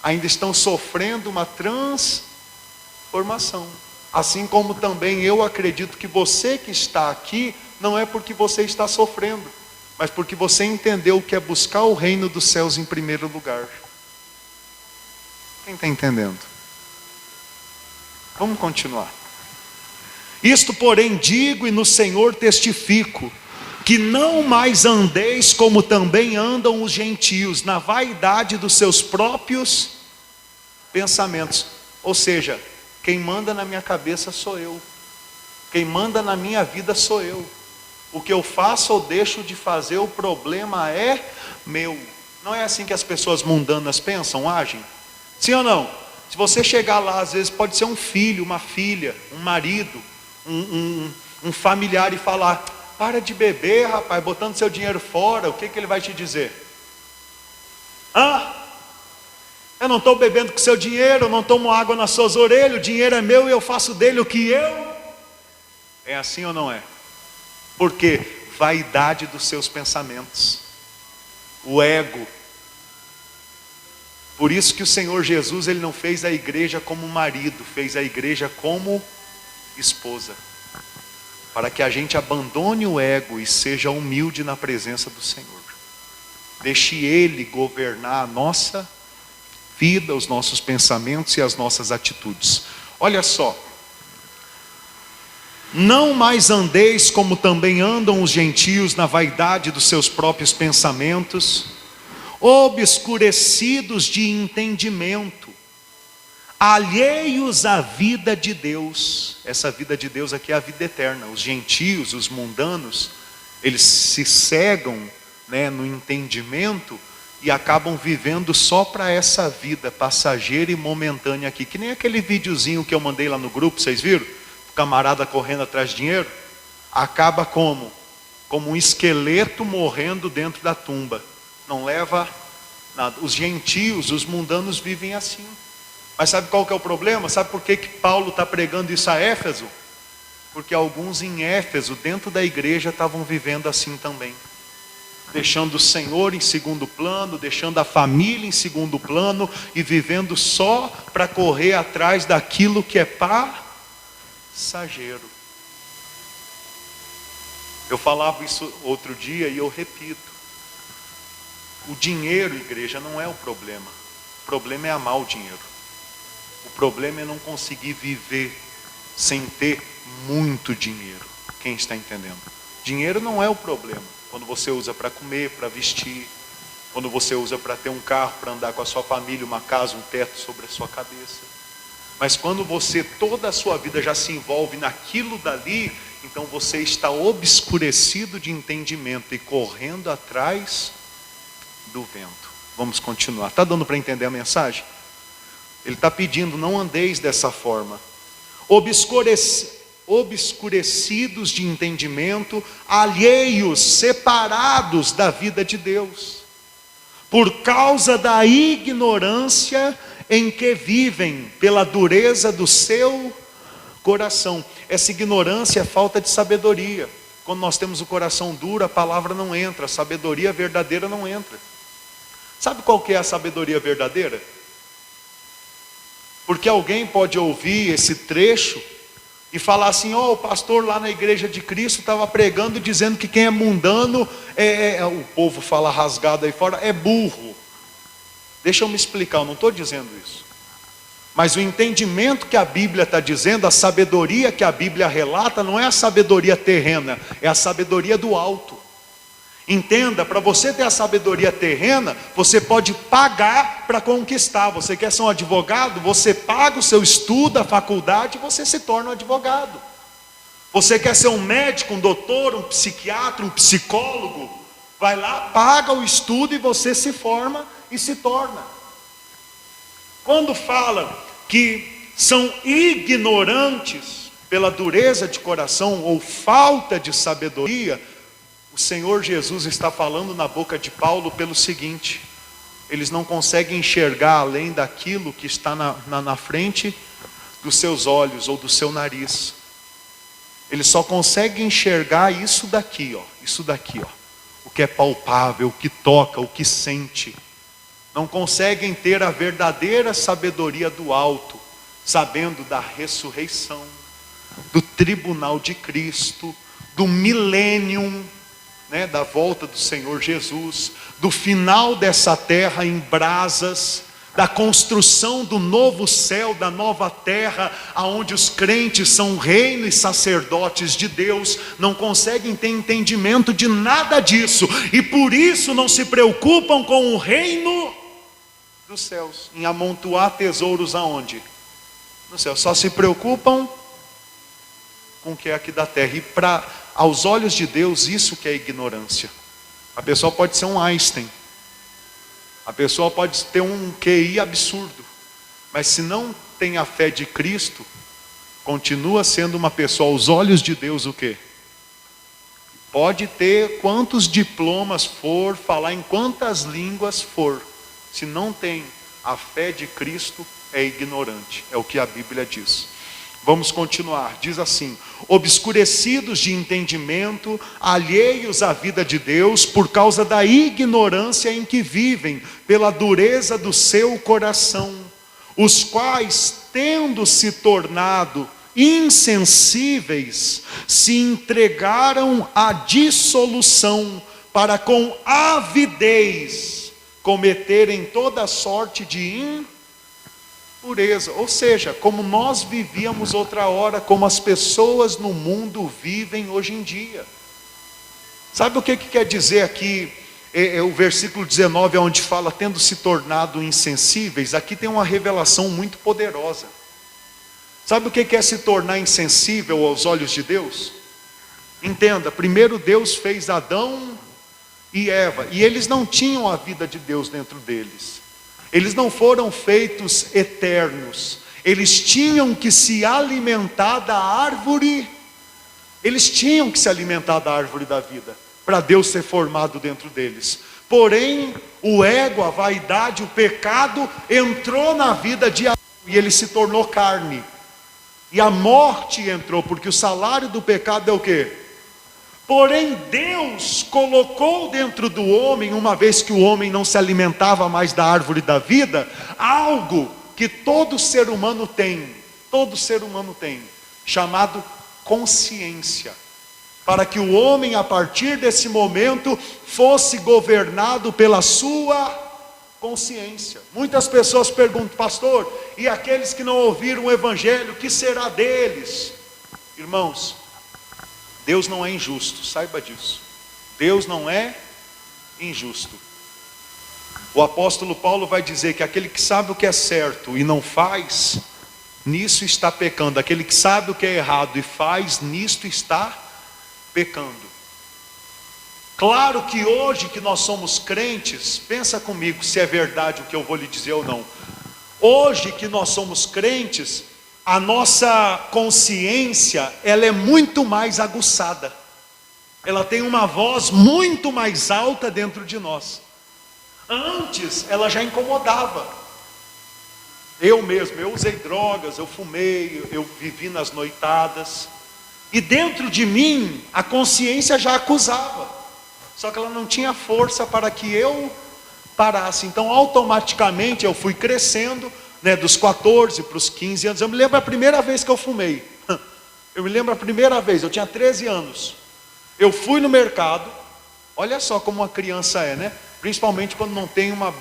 Speaker 1: ainda estão sofrendo uma transformação. Assim como também eu acredito que você que está aqui, não é porque você está sofrendo, mas porque você entendeu o que é buscar o reino dos céus em primeiro lugar. Quem está entendendo? Vamos continuar. Isto, porém, digo e no Senhor testifico, que não mais andeis como também andam os gentios, na vaidade dos seus próprios pensamentos. Ou seja, quem manda na minha cabeça sou eu. Quem manda na minha vida sou eu. O que eu faço ou deixo de fazer, o problema é meu. Não é assim que as pessoas mundanas pensam, agem? Sim ou não? Se você chegar lá, às vezes pode ser um filho, uma filha, um marido, um familiar e falar, para de beber, rapaz, botando seu dinheiro fora, o que ele vai te dizer? Eu não estou bebendo com seu dinheiro, eu não tomo água nas suas orelhas, o dinheiro é meu e eu faço dele o que eu... É assim ou não é? Porque vaidade dos seus pensamentos, o ego. Por isso que o Senhor Jesus, ele não fez a igreja como marido, fez a igreja como esposa. Para que a gente abandone o ego e seja humilde na presença do Senhor. Deixe Ele governar a nossa vida, os nossos pensamentos e as nossas atitudes. Olha só. Não mais andeis como também andam os gentios na vaidade dos seus próprios pensamentos, obscurecidos de entendimento, alheios à vida de Deus. Essa vida de Deus aqui é a vida eterna. Os gentios, os mundanos, eles se cegam, no entendimento e acabam vivendo só para essa vida passageira e momentânea aqui. Que nem aquele videozinho que eu mandei lá no grupo, vocês viram? O camarada correndo atrás de dinheiro. Acaba como? Como um esqueleto morrendo dentro da tumba. Não leva nada. Os gentios, os mundanos vivem assim. Mas sabe qual que é o problema? Sabe por que Paulo está pregando isso a Éfeso? Porque alguns em Éfeso, dentro da igreja, estavam vivendo assim também. Deixando o Senhor em segundo plano, deixando a família em segundo plano e vivendo só para correr atrás daquilo que é passageiro. Eu falava isso outro dia e eu repito. O dinheiro, igreja, não é o problema. O problema é amar o dinheiro. O problema é não conseguir viver sem ter muito dinheiro. Quem está entendendo? Dinheiro não é o problema. Quando você usa para comer, para vestir, quando você usa para ter um carro, para andar com a sua família, uma casa, um teto sobre a sua cabeça. Mas quando você, toda a sua vida já se envolve naquilo dali, então você está obscurecido de entendimento e correndo atrás do vento. Vamos continuar. Está dando para entender a mensagem? Ele está pedindo, não andeis dessa forma. Obscurecidos de entendimento, alheios, separados da vida de Deus, por causa da ignorância em que vivem, pela dureza do seu coração. Essa ignorância é falta de sabedoria. Quando nós temos o coração duro, a palavra não entra, a sabedoria verdadeira não entra. Sabe qual que é a sabedoria verdadeira? Porque alguém pode ouvir esse trecho e falar assim: o pastor lá na igreja de Cristo estava pregando dizendo que quem é mundano, o povo fala rasgado aí fora, é burro. Deixa eu me explicar, eu não estou dizendo isso. Mas o entendimento que a Bíblia está dizendo, a sabedoria que a Bíblia relata, não é a sabedoria terrena, é a sabedoria do alto. Entenda, para você ter a sabedoria terrena, você pode pagar para conquistar. Você quer ser um advogado? Você paga o seu estudo, a faculdade, e você se torna um advogado. Você quer ser um médico, um doutor, um psiquiatra, um psicólogo? Vai lá, paga o estudo e você se forma e se torna. Quando fala que são ignorantes pela dureza de coração ou falta de sabedoria, o Senhor Jesus está falando na boca de Paulo pelo seguinte: eles não conseguem enxergar além daquilo que está na frente dos seus olhos ou do seu nariz. Eles só conseguem enxergar isso daqui, o que é palpável, o que toca, o que sente. Não conseguem ter a verdadeira sabedoria do alto, sabendo da ressurreição, do tribunal de Cristo, do milênio, da volta do Senhor Jesus, do final dessa terra em brasas, da construção do novo céu, da nova terra, aonde os crentes são reino e sacerdotes de Deus. Não conseguem ter entendimento de nada disso, e por isso não se preocupam com o reino dos céus, em amontoar tesouros aonde? No céu. Só se preocupam com o que é aqui da terra. E aos olhos de Deus, isso que é ignorância. A pessoa pode ser um Einstein, a pessoa pode ter um QI absurdo, mas se não tem a fé de Cristo, continua sendo uma pessoa aos olhos de Deus o quê? Pode ter quantos diplomas for, falar em quantas línguas for, se não tem a fé de Cristo, é ignorante. É o que a Bíblia diz. Vamos continuar, diz assim: obscurecidos de entendimento, alheios à vida de Deus, por causa da ignorância em que vivem, pela dureza do seu coração, os quais, tendo se tornado insensíveis, se entregaram à dissolução, para com avidez cometerem toda sorte de impureza. Ou seja, como nós vivíamos outra hora, como as pessoas no mundo vivem hoje em dia. Sabe o que quer dizer aqui, o versículo 19, onde fala tendo se tornado insensíveis? Aqui tem uma revelação muito poderosa. Sabe o que é se tornar insensível aos olhos de Deus? Entenda, primeiro Deus fez Adão e Eva, e eles não tinham a vida de Deus dentro deles. Eles não foram feitos eternos. Eles tinham que se alimentar da árvore. Eles tinham que se alimentar da árvore da vida, para Deus ser formado dentro deles. Porém, o ego, a vaidade, o pecado entrou na vida de Adão, e ele se tornou carne. E a morte entrou, porque o salário do pecado é o quê? Porém, Deus colocou dentro do homem, uma vez que o homem não se alimentava mais da árvore da vida, algo que todo ser humano tem, chamado consciência. Para que o homem, a partir desse momento, fosse governado pela sua consciência. Muitas pessoas perguntam: pastor, e aqueles que não ouviram o evangelho, o que será deles? Irmãos, Deus não é injusto, saiba disso. Deus não é injusto. O apóstolo Paulo vai dizer que aquele que sabe o que é certo e não faz, nisso está pecando. Aquele que sabe o que é errado e faz, nisto está pecando. Claro que hoje que nós somos crentes, pensa comigo se é verdade o que eu vou lhe dizer ou não. Hoje que nós somos crentes, a nossa consciência, ela é muito mais aguçada. Ela tem uma voz muito mais alta dentro de nós. Antes, ela já incomodava. Eu mesmo, eu usei drogas, eu fumei, eu vivi nas noitadas. E dentro de mim, a consciência já acusava. Só que ela não tinha força para que eu parasse. Então, automaticamente, eu fui crescendo, né, dos 14 para os 15 anos. Eu me lembro a primeira vez que eu fumei. Eu me lembro a primeira vez, eu tinha 13 anos. Eu fui no mercado. Olha só como uma criança é, né? Principalmente quando não tem uma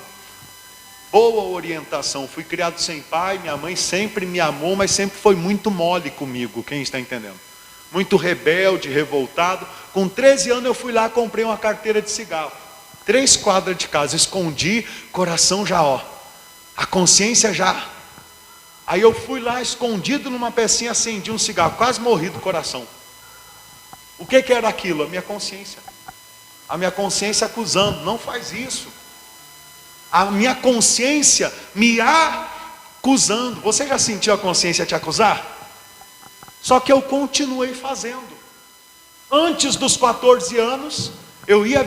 Speaker 1: boa orientação. Fui criado sem pai, minha mãe sempre me amou, mas sempre foi muito mole comigo, quem está entendendo? Muito rebelde, revoltado. Com 13 anos eu fui lá, comprei uma carteira de cigarro. 3 quadras de casa, escondi, coração já ó. A consciência já. Aí eu fui lá, escondido numa pecinha, acendi um cigarro, quase morri do coração. O que era aquilo? A minha consciência. A minha consciência acusando, não faz isso. A minha consciência me acusando. Você já sentiu a consciência te acusar? Só que eu continuei fazendo. Antes dos 14 anos, eu ia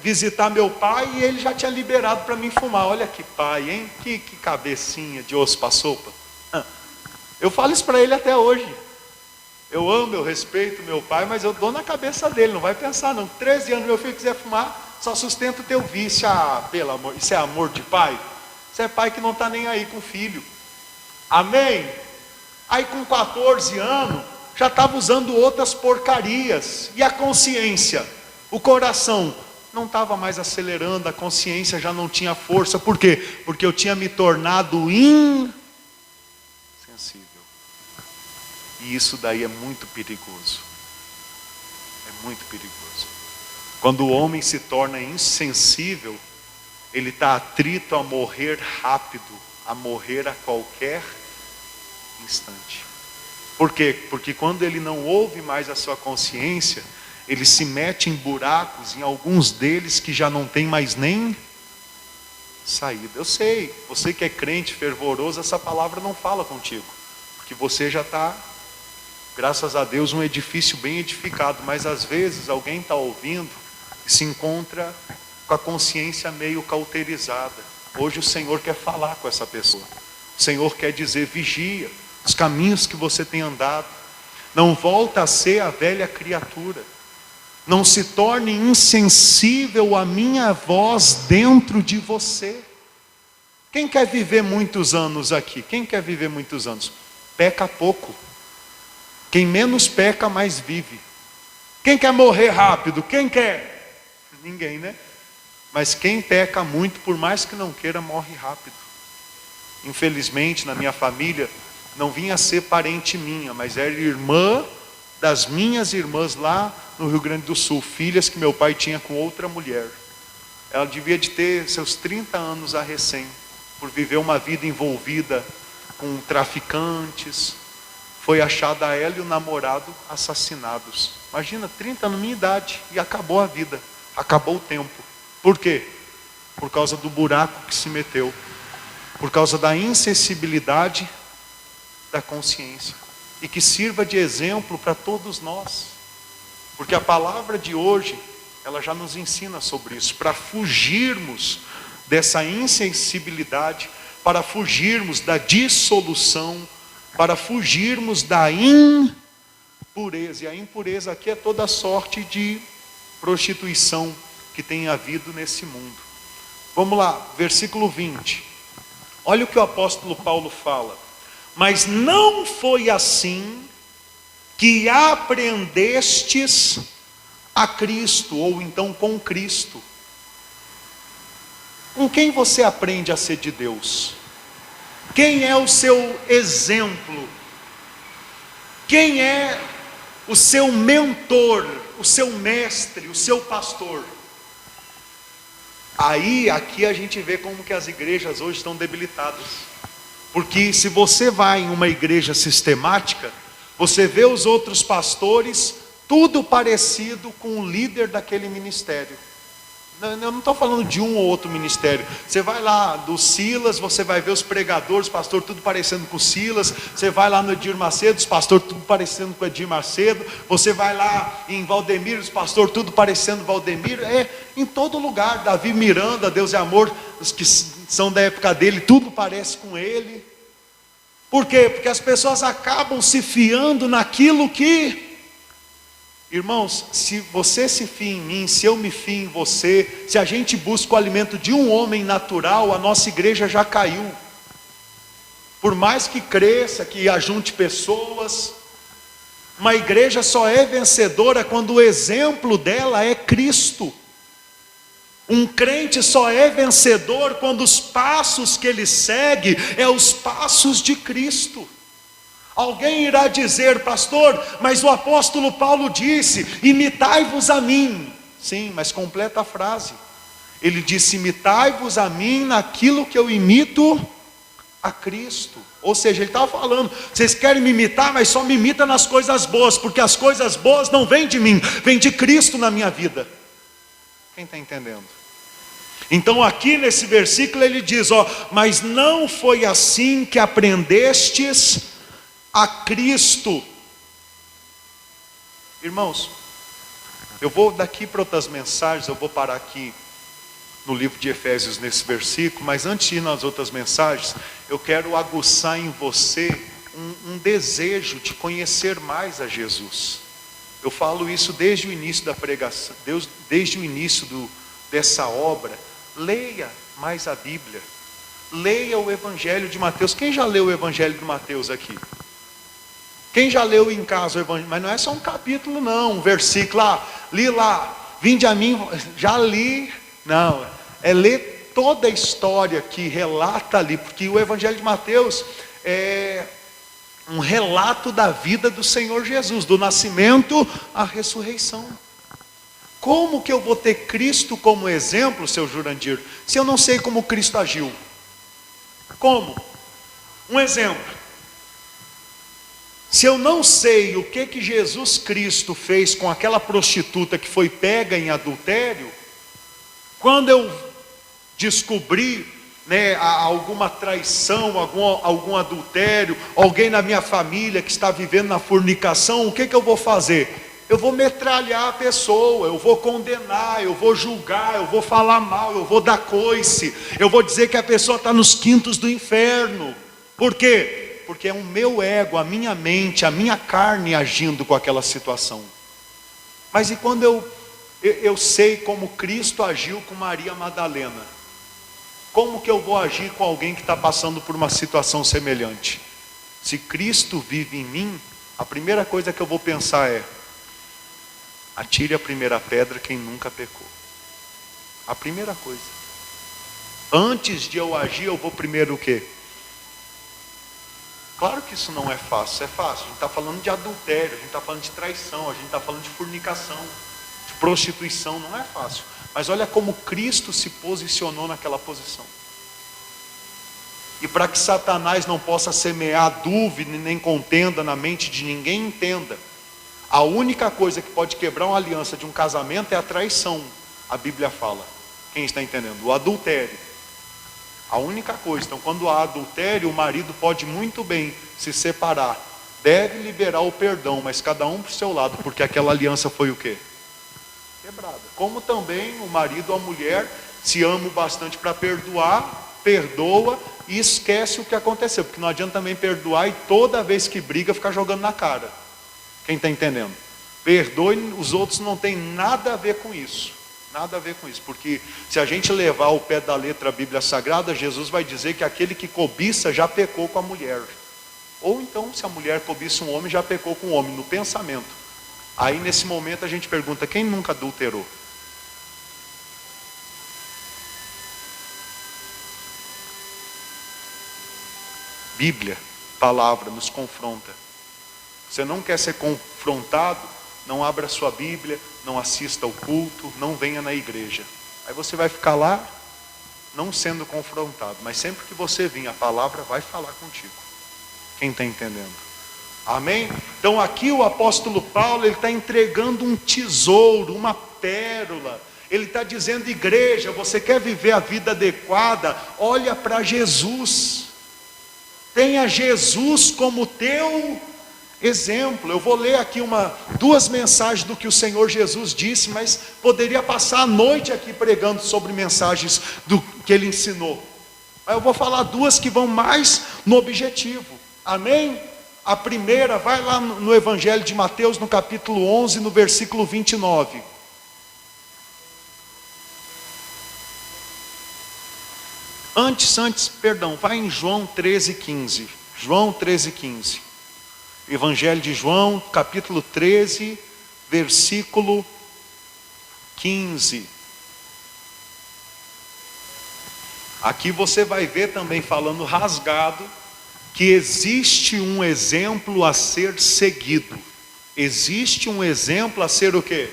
Speaker 1: visitar meu pai e ele já tinha liberado para mim fumar. Olha que pai, hein? Que cabecinha de osso para sopa. Eu falo isso para ele até hoje. Eu amo, eu respeito meu pai, mas eu dou na cabeça dele, não vai pensar não. 13 anos, meu filho quiser fumar, só sustenta o teu vício. Ah, pelo amor, isso é amor de pai? Isso é pai que não está nem aí com o filho. Amém? Aí com 14 anos, já estava usando outras porcarias. E a consciência, o coração, não estava mais acelerando, a consciência já não tinha força. Por quê? Porque eu tinha me tornado insensível. E isso daí é muito perigoso. É muito perigoso. Quando o homem se torna insensível, ele está atrito a morrer rápido, a morrer a qualquer instante. Por quê? Porque quando ele não ouve mais a sua consciência, ele se mete em buracos, em alguns deles que já não tem mais nem saída. Eu sei, você que é crente fervoroso, essa palavra não fala contigo, porque você já está, graças a Deus, um edifício bem edificado. Mas às vezes alguém está ouvindo e se encontra com a consciência meio cauterizada. Hoje o Senhor quer falar com essa pessoa. O Senhor quer dizer: vigia os caminhos que você tem andado. Não volta a ser a velha criatura. Não se torne insensível à minha voz dentro de você. Quem quer viver muitos anos aqui? Quem quer viver muitos anos? Peca pouco. Quem menos peca, mais vive. Quem quer morrer rápido? Quem quer? Ninguém, né? Mas quem peca muito, por mais que não queira, morre rápido. Infelizmente, na minha família, não vinha a ser parente minha, mas era irmã das minhas irmãs lá no Rio Grande do Sul, filhas que meu pai tinha com outra mulher. Ela devia de ter seus 30 anos a recém, por viver uma vida envolvida com traficantes. Foi achada ela e o namorado assassinados. Imagina, 30 anos, minha idade, e acabou a vida, acabou o tempo. Por quê? Por causa do buraco que se meteu, por causa da insensibilidade da consciência. E que sirva de exemplo para todos nós, porque a palavra de hoje, ela já nos ensina sobre isso, para fugirmos dessa insensibilidade, para fugirmos da dissolução, para fugirmos da impureza. E a impureza aqui é toda sorte de prostituição que tem havido nesse mundo. Vamos lá, versículo 20. Olha o que o apóstolo Paulo fala. Mas não foi assim que aprendestes a Cristo, ou então com Cristo. Com quem você aprende a ser de Deus? Quem é o seu exemplo? Quem é o seu mentor, o seu mestre, o seu pastor? Aqui a gente vê como que as igrejas hoje estão debilitadas. Porque se você vai em uma igreja sistemática, você vê os outros pastores, tudo parecido com o líder daquele ministério. Eu não estou falando de um ou outro ministério. Você vai lá do Silas, você vai ver os pregadores, pastor, tudo parecendo com o Silas. Você vai lá no Edir Macedo, os pastores, tudo parecendo com o Edir Macedo. Você vai lá em Valdemiro, os pastores, tudo parecendo Valdemiro. Em todo lugar, Davi Miranda, Deus é Amor, os que são da época dele, tudo parece com ele. Por quê? Porque as pessoas acabam se fiando naquilo que... Irmãos, se você se fia em mim, se eu me fio em você, se a gente busca o alimento de um homem natural, a nossa igreja já caiu. Por mais que cresça, que ajunte pessoas, uma igreja só é vencedora quando o exemplo dela é Cristo. Um crente só é vencedor quando os passos que ele segue é os passos de Cristo. Alguém irá dizer, pastor, mas o apóstolo Paulo disse, imitai-vos a mim. Sim, mas completa a frase. Ele disse, imitai-vos a mim naquilo que eu imito a Cristo. Ou seja, ele estava falando, vocês querem me imitar, mas só me imita nas coisas boas, porque as coisas boas não vêm de mim, vêm de Cristo na minha vida. Quem está entendendo? Então aqui nesse versículo ele diz, mas não foi assim que aprendestes a Cristo. Irmãos, eu vou daqui para outras mensagens, eu vou parar aqui no livro de Efésios nesse versículo, mas antes de ir nas outras mensagens, eu quero aguçar em você um desejo de conhecer mais a Jesus. Eu falo isso desde o início da pregação, desde o início dessa obra. Leia mais a Bíblia, leia o Evangelho de Mateus. Quem já leu o Evangelho de Mateus aqui? Quem já leu em casa o Evangelho? Mas não é só um capítulo não, um versículo, li lá, vinde a mim, já li. Não, é ler toda a história que relata ali, porque o Evangelho de Mateus é um relato da vida do Senhor Jesus, do nascimento à ressurreição. Como que eu vou ter Cristo como exemplo, seu Jurandir, se eu não sei como Cristo agiu? Como? Um exemplo. Se eu não sei o que Jesus Cristo fez com aquela prostituta que foi pega em adultério, quando eu descobrir alguma traição, algum adultério, alguém na minha família que está vivendo na fornicação, o que eu vou fazer? Eu vou metralhar a pessoa, eu vou condenar, eu vou julgar, eu vou falar mal, eu vou dar coice, eu vou dizer que a pessoa está nos quintos do inferno. Por quê? Porque é o meu ego, a minha mente, a minha carne agindo com aquela situação. Mas e quando eu sei como Cristo agiu com Maria Madalena? Como que eu vou agir com alguém que está passando por uma situação semelhante? Se Cristo vive em mim, a primeira coisa que eu vou pensar é: atire a primeira pedra quem nunca pecou. A primeira coisa. Antes de eu agir, eu vou primeiro o quê? Claro que isso não é fácil, é fácil. A gente está falando de adultério, a gente está falando de traição, a gente está falando de fornicação, de prostituição, não é fácil. Mas olha como Cristo se posicionou naquela posição. E para que Satanás não possa semear dúvida nem contenda na mente de ninguém, entenda. A única coisa que pode quebrar uma aliança de um casamento é a traição. A Bíblia fala. Quem está entendendo? O adultério. A única coisa. Então quando há adultério, o marido pode muito bem se separar. Deve liberar o perdão, mas cada um para o seu lado, porque aquela aliança foi o quê? Quebrada. Como também o marido ou a mulher se amam bastante para perdoar, perdoa e esquece o que aconteceu. Porque não adianta também perdoar e toda vez que briga ficar jogando na cara. Quem está entendendo? Perdoe, os outros não tem nada a ver com isso. Nada a ver com isso. Porque se a gente levar ao pé da letra a Bíblia Sagrada, Jesus vai dizer que aquele que cobiça já pecou com a mulher. Ou então, se a mulher cobiça um homem, já pecou com o homem, no pensamento. Aí nesse momento a gente pergunta, quem nunca adulterou? Bíblia, palavra, nos confronta. Você não quer ser confrontado? Não abra sua Bíblia, não assista ao culto, não venha na igreja. Aí você vai ficar lá, não sendo confrontado. Mas sempre que você vir, a palavra vai falar contigo. Quem está entendendo? Amém? Então aqui o apóstolo Paulo, ele está entregando um tesouro, uma pérola. Ele está dizendo, igreja, você quer viver a vida adequada? Olha para Jesus. Tenha Jesus como teu exemplo. Eu vou ler aqui duas mensagens do que o Senhor Jesus disse, mas poderia passar a noite aqui pregando sobre mensagens do que ele ensinou. Mas eu vou falar duas que vão mais no objetivo. Amém? A primeira, vai lá no Evangelho de Mateus, no capítulo 11, no versículo 29. Perdão, vai em João 13:15. João 13:15. Evangelho de João, capítulo 13, versículo 15. Aqui você vai ver também falando rasgado, que existe um exemplo a ser seguido. Existe um exemplo a ser o quê?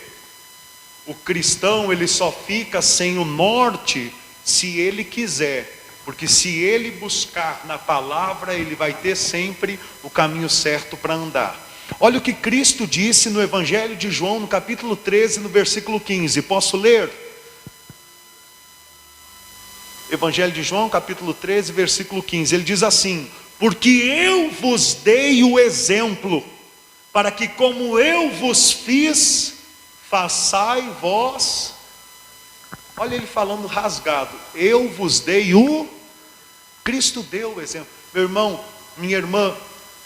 Speaker 1: O cristão, ele só fica sem o norte se ele quiser. Porque se ele buscar na palavra, ele vai ter sempre o caminho certo para andar. Olha o que Cristo disse no Evangelho de João, no capítulo 13, no versículo 15. Posso ler? Evangelho de João, capítulo 13, versículo 15. Ele diz assim: porque eu vos dei o exemplo, para que como eu vos fiz, façai vós. Olha ele falando rasgado. Eu vos dei o... Cristo deu o exemplo. Meu irmão, minha irmã,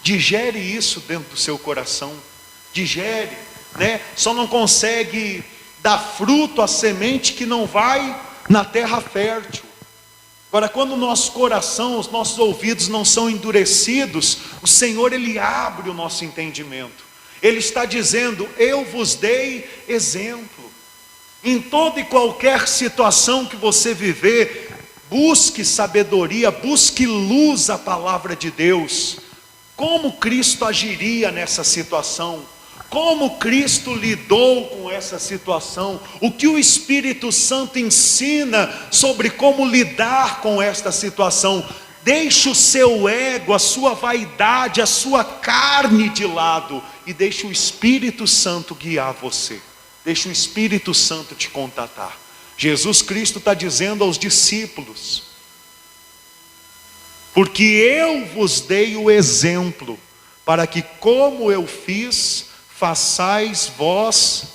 Speaker 1: digere isso dentro do seu coração. Digere, né? Só não consegue dar fruto à semente que não vai na terra fértil. Agora, quando o nosso coração, os nossos ouvidos não são endurecidos, o Senhor, Ele abre o nosso entendimento. Ele está dizendo: eu vos dei exemplo. Em toda e qualquer situação que você viver, busque sabedoria, busque luz à palavra de Deus. Como Cristo agiria nessa situação? Como Cristo lidou com essa situação? O que o Espírito Santo ensina sobre como lidar com esta situação? Deixe o seu ego, a sua vaidade, a sua carne de lado e deixe o Espírito Santo guiar você. Deixe o Espírito Santo te contatar. Jesus Cristo está dizendo aos discípulos: porque eu vos dei o exemplo, para que como eu fiz, façais vós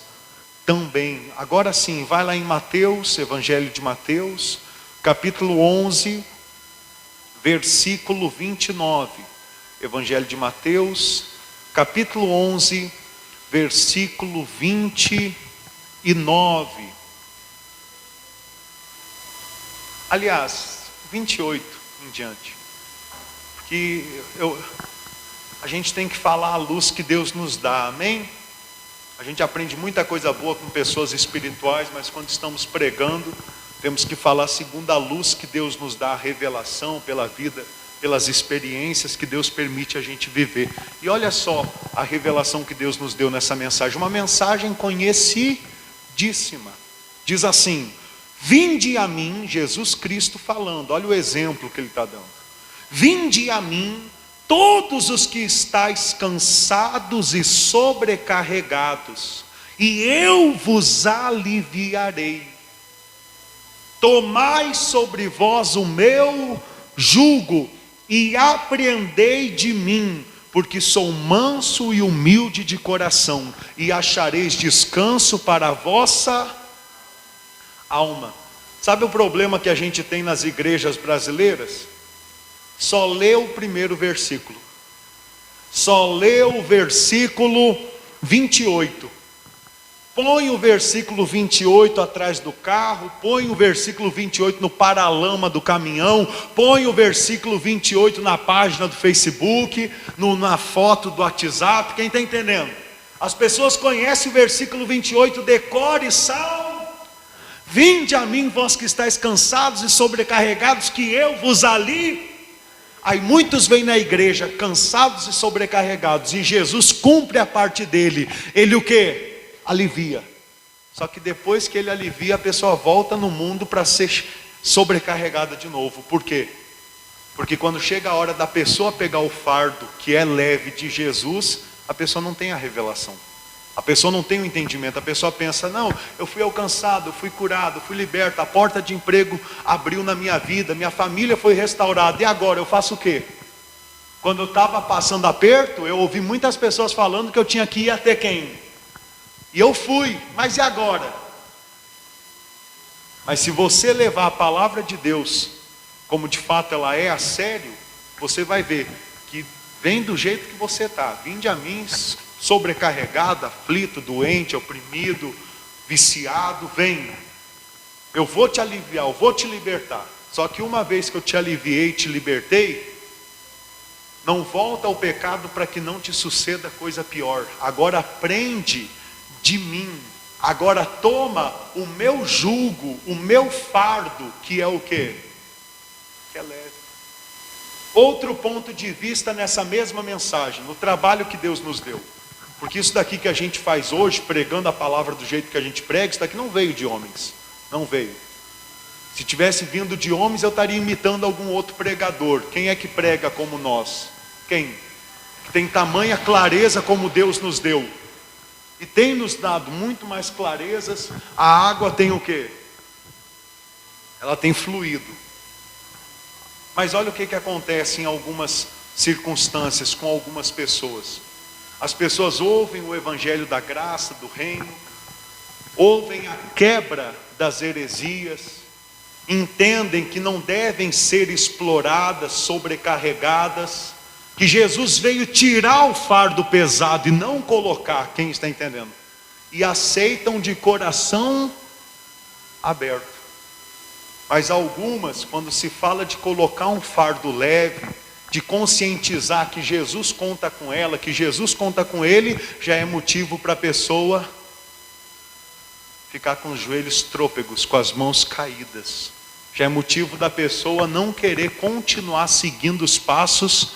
Speaker 1: também. Agora sim, vai lá em Mateus, Evangelho de Mateus, capítulo 11, versículo 29. Evangelho de Mateus, capítulo 11, versículo 29. Aliás, 28 em diante. Porque a gente tem que falar a luz que Deus nos dá, amém? A gente aprende muita coisa boa com pessoas espirituais, mas quando estamos pregando, temos que falar segundo a luz que Deus nos dá, a revelação pela vida, pelas experiências que Deus permite a gente viver. E olha só a revelação que Deus nos deu nessa mensagem, uma mensagem conhecidíssima. Diz assim: vinde a mim, Jesus Cristo falando, olha o exemplo que ele está dando. Vinde a mim, todos os que estáis cansados e sobrecarregados, e eu vos aliviarei. Tomai sobre vós o meu jugo, e aprendei de mim, porque sou manso e humilde de coração, e achareis descanso para a vossa alma. Sabe o problema que a gente tem nas igrejas brasileiras? Só lê o primeiro versículo. Só lê o versículo 28. Põe o versículo 28 atrás do carro, põe o versículo 28 no paralama do caminhão, põe o versículo 28 na página do Facebook, na foto do WhatsApp. Quem está entendendo? As pessoas conhecem o versículo 28, decore, sal. Vinde a mim, vós que estáis cansados e sobrecarregados, que eu vos alivio. Aí muitos vêm na igreja cansados e sobrecarregados, e Jesus cumpre a parte dele. Ele o quê? Alivia. Só que depois que ele alivia, a pessoa volta no mundo para ser sobrecarregada de novo. Por quê? Porque quando chega a hora da pessoa pegar o fardo que é leve de Jesus, a pessoa não tem a revelação. A pessoa não tem o entendimento. A pessoa pensa: não, eu fui alcançado, eu fui curado, fui liberto, a porta de emprego abriu na minha vida, minha família foi restaurada, e agora eu faço o quê? Quando eu estava passando aperto, eu ouvi muitas pessoas falando que eu tinha que ir até quem? E eu fui, mas e agora? Mas se você levar a palavra de Deus como de fato ela é, a sério, você vai ver que Vem do jeito que você está. Vinde a mim sobrecarregado, aflito, doente, oprimido, viciado. Vem. Eu vou te aliviar, eu vou te libertar. Só que uma vez que eu te aliviei, te libertei, não volta ao pecado para que não te suceda coisa pior. Agora aprende de mim. Agora toma o meu jugo, o meu fardo, que é o quê? Que é leve. Outro ponto de vista nessa mesma mensagem, no trabalho que Deus nos deu. Porque isso daqui que a gente faz hoje, pregando a palavra do jeito que a gente prega, isso daqui não veio de homens. Não veio. Se tivesse vindo de homens, eu estaria imitando algum outro pregador. Quem é que prega como nós? Quem? Que tem tamanha clareza como Deus nos deu. E tem nos dado muito mais clarezas. A água tem o quê? Ela tem fluído. Mas olha o que acontece em algumas circunstâncias com algumas pessoas. As pessoas ouvem o evangelho da graça, do reino, ouvem a quebra das heresias, entendem que não devem ser exploradas, sobrecarregadas, que Jesus veio tirar o fardo pesado e não colocar. Quem está entendendo? E aceitam de coração aberto. Mas algumas, quando se fala de colocar um fardo leve, de conscientizar que Jesus conta com ela, que Jesus conta com ele, já é motivo para a pessoa ficar com os joelhos trôpegos, com as mãos caídas. Já é motivo da pessoa não querer continuar seguindo os passos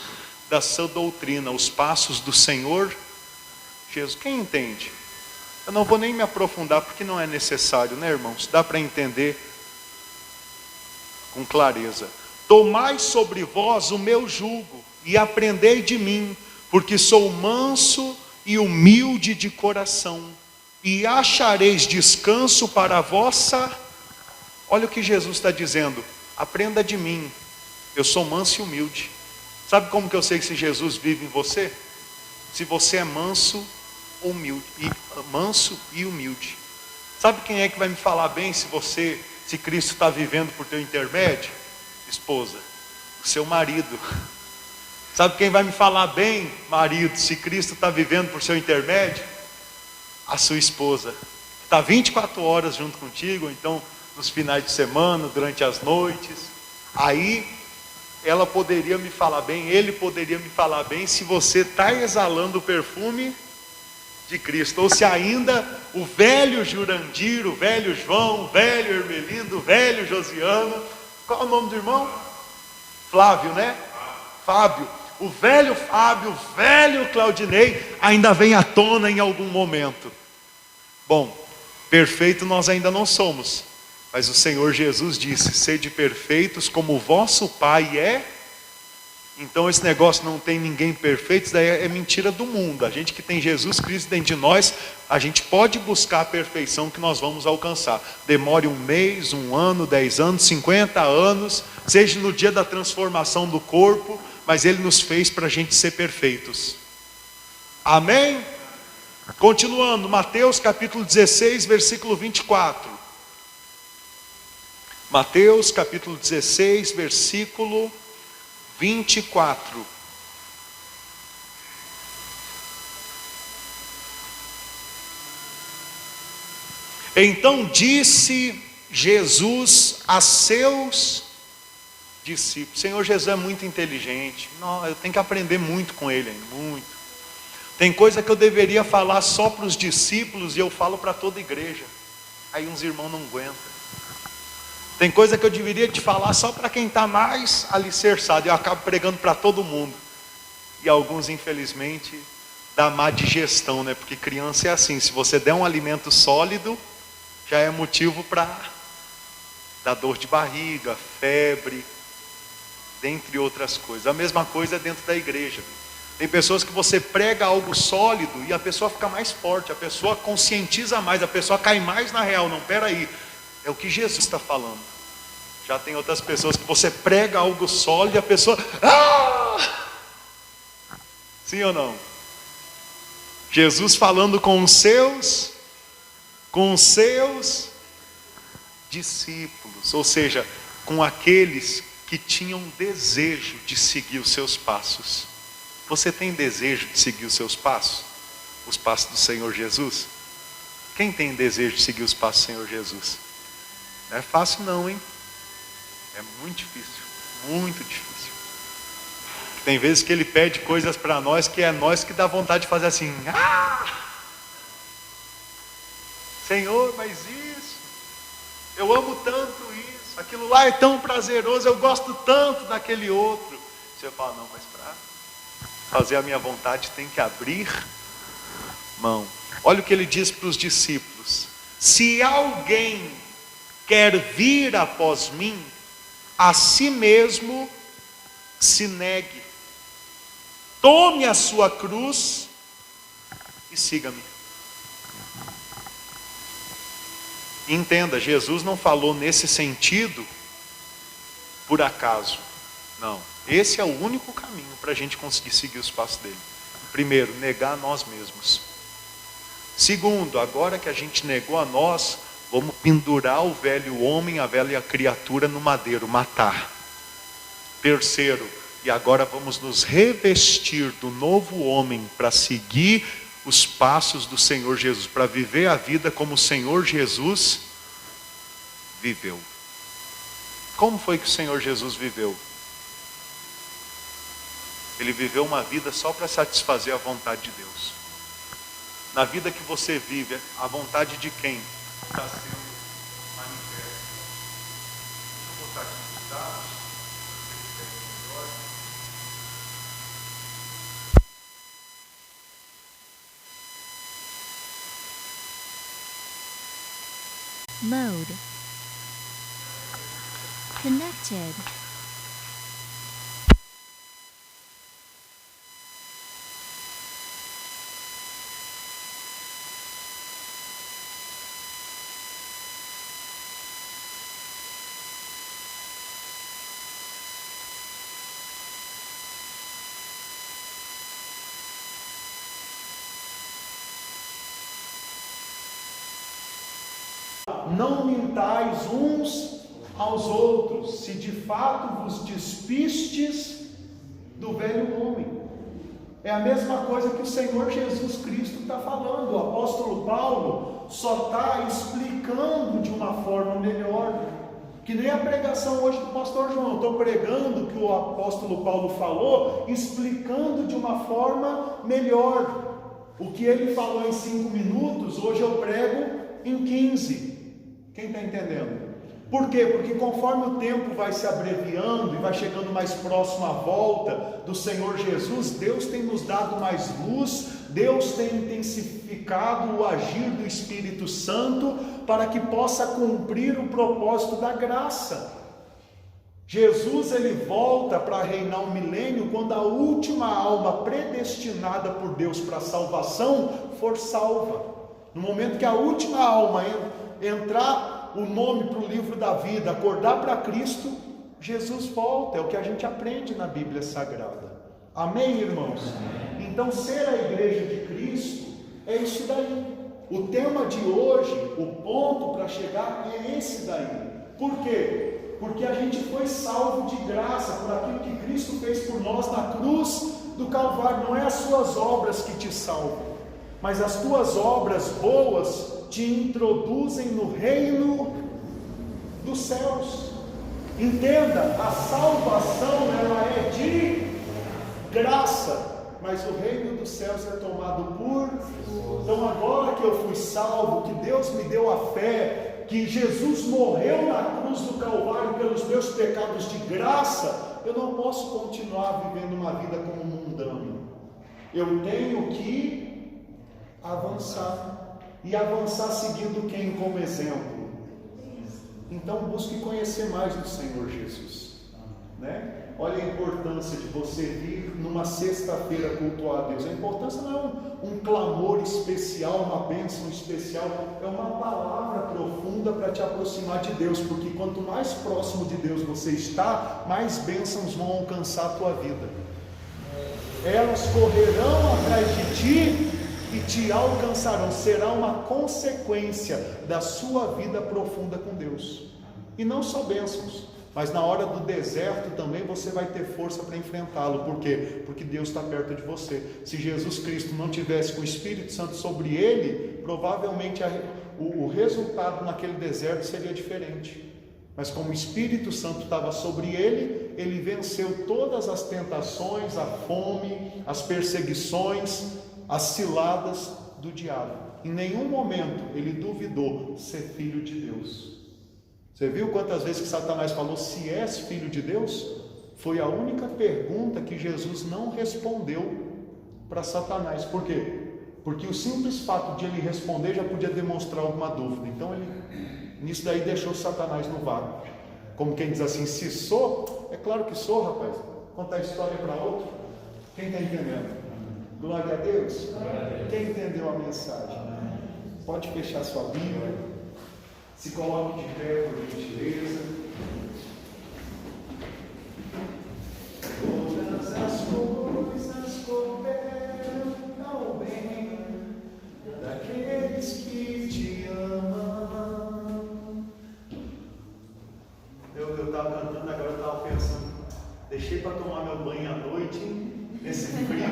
Speaker 1: da sã doutrina, os passos do Senhor Jesus. Quem entende? Eu não vou nem me aprofundar, porque não é necessário, né, irmãos? Dá para entender com clareza. Tomai sobre vós o meu jugo e aprendei de mim, porque sou manso e humilde de coração, e achareis descanso para a vossa... Olha o que Jesus está dizendo: aprenda de mim, eu sou manso e humilde. Sabe como que eu sei que se Jesus vive em você? Se você é manso e humilde. Sabe quem é que vai me falar bem se Cristo está vivendo por teu intermédio? Esposa, o seu marido. Sabe quem vai me falar bem, marido, se Cristo está vivendo por seu intermédio? A sua esposa. Está 24 horas junto contigo, ou então nos finais de semana, durante as noites. Aí ela poderia me falar bem, ele poderia me falar bem, se você está exalando o perfume de Cristo, ou se ainda o velho Jurandir, o velho João, o velho Hermelindo, o velho Josiano, qual é o nome do irmão? Flávio, né? Fábio. O velho Fábio, o velho Claudinei, ainda vem à tona em algum momento. Bom, perfeito nós ainda não somos, mas o Senhor Jesus disse: sede perfeitos como o vosso Pai é. Então esse negócio não tem ninguém perfeito, isso daí é mentira do mundo. A gente que tem Jesus Cristo dentro de nós, a gente pode buscar a perfeição que nós vamos alcançar. Demore 1 mês, 1 ano, 10 anos, 50 anos, seja no dia da transformação do corpo, mas Ele nos fez para a gente ser perfeitos. Amém? Continuando, Mateus capítulo 16, versículo 24. Mateus capítulo 16, versículo 24. Então disse Jesus a seus discípulos. O Senhor Jesus é muito inteligente. Não, eu tenho que aprender muito com Ele, muito. Tem coisa que eu deveria falar só para os discípulos e eu falo para toda a igreja. Aí uns irmãos não aguentam. Tem coisa que eu deveria te falar só para quem está mais alicerçado. Eu acabo pregando para todo mundo. E alguns, infelizmente, dá má digestão, né? Porque criança é assim. Se você der um alimento sólido, já é motivo para dar dor de barriga, febre, dentre outras coisas. A mesma coisa dentro da igreja. Tem pessoas que você prega algo sólido e a pessoa fica mais forte. A pessoa conscientiza mais. A pessoa cai mais na real. Não, peraí. É o que Jesus está falando. Já tem outras pessoas que você prega algo sólido e a pessoa... Ah! Sim ou não? Jesus falando com os seus discípulos. Ou seja, com aqueles que tinham desejo de seguir os seus passos. Você tem desejo de seguir os seus passos? Os passos do Senhor Jesus? Quem tem desejo de seguir os passos do Senhor Jesus? Não é fácil não, hein? É muito difícil, muito difícil. Tem vezes que Ele pede coisas para nós que é nós que dá vontade de fazer assim. Senhor, mas isso, eu amo tanto isso, aquilo lá é tão prazeroso, eu gosto tanto daquele outro. Você fala, não, mas para fazer a minha vontade tem que abrir mão. Olha o que Ele diz para os discípulos: se alguém quer vir após mim, a si mesmo se negue, tome a sua cruz e siga-me. Entenda, Jesus não falou nesse sentido por acaso. Não, esse é o único caminho para a gente conseguir seguir os passos dele. Primeiro, negar a nós mesmos. Segundo, agora que a gente negou a nós, vamos pendurar o velho homem, a velha criatura no madeiro, matar. Terceiro, e agora vamos nos revestir do novo homem para seguir os passos do Senhor Jesus, para viver a vida como o Senhor Jesus viveu. Como foi que o Senhor Jesus viveu? Ele viveu uma vida só para satisfazer a vontade de Deus. Na vida que você vive, a vontade de quem está sendo manifesta? Deixa eu botar aqui os dados.
Speaker 4: Mode. Connected.
Speaker 1: Não mintais uns aos outros, se de fato vos despistes do velho homem. É a mesma coisa que o Senhor Jesus Cristo está falando. O apóstolo Paulo só está explicando de uma forma melhor. Que nem a pregação hoje do pastor João. Eu estou pregando o que o apóstolo Paulo falou, explicando de uma forma melhor. O que ele falou em 5 minutos, hoje eu prego em 15. Quem está entendendo? Por quê? Porque conforme o tempo vai se abreviando e vai chegando mais próximo à volta do Senhor Jesus, Deus tem nos dado mais luz, Deus tem intensificado o agir do Espírito Santo para que possa cumprir o propósito da graça. Jesus ele volta para reinar um milênio quando a última alma predestinada por Deus para a salvação for salva. No momento que a última alma entrar o nome para o livro da vida, acordar para Cristo, Jesus volta. É o que a gente aprende na Bíblia Sagrada. Amém, irmãos? Então, ser a igreja de Cristo é isso daí. O tema de hoje, o ponto para chegar é esse daí. Por quê? Porque a gente foi salvo de graça por aquilo que Cristo fez por nós na cruz do Calvário. Não é as suas obras que te salvam, mas as tuas obras boas te introduzem no reino dos céus. Entenda, a salvação ela é de graça, mas o reino dos céus é tomado por... Então agora que eu fui salvo, que Deus me deu a fé, que Jesus morreu na cruz do Calvário pelos meus pecados de graça, eu não posso continuar vivendo uma vida como mundano. Eu tenho que avançar. E avançar seguindo quem como exemplo? Então busque conhecer mais do Senhor Jesus, né? Olha a importância de você vir numa sexta-feira cultuar a Deus. A importância não é um clamor especial, uma bênção especial, é uma palavra profunda para te aproximar de Deus, porque quanto mais próximo de Deus você está, mais bênçãos vão alcançar a tua vida. Elas correrão atrás de ti e te alcançarão. Será uma consequência da sua vida profunda com Deus. E não só bênçãos, Mas na hora do deserto também você vai ter força para enfrentá-lo. Por quê? Porque Deus está perto de você. Se Jesus Cristo não tivesse com o Espírito Santo sobre ele, provavelmente o resultado naquele deserto seria diferente. Mas como o Espírito Santo estava sobre ele, ele venceu todas as tentações, a fome, as perseguições, as ciladas do diabo. Em nenhum momento ele duvidou ser filho de Deus. Você viu quantas vezes que Satanás falou, se és filho de Deus? Foi a única pergunta que Jesus não respondeu para Satanás. Por quê? Porque o simples fato de ele responder já podia demonstrar alguma dúvida. Então ele, nisso daí, deixou Satanás no vácuo. Como quem diz assim, se sou, é claro que sou, rapaz. Contar a história para outro. Quem está entendendo? Glória a Deus. Quem entendeu a mensagem? Pode fechar sua Bíblia. Se coloque de pé, por gentileza. Todas as coisas cooperam ao bem daqueles que te amam. Eu estava cantando, agora eu estava pensando, deixei para tomar meu banho à noite, nesse frio.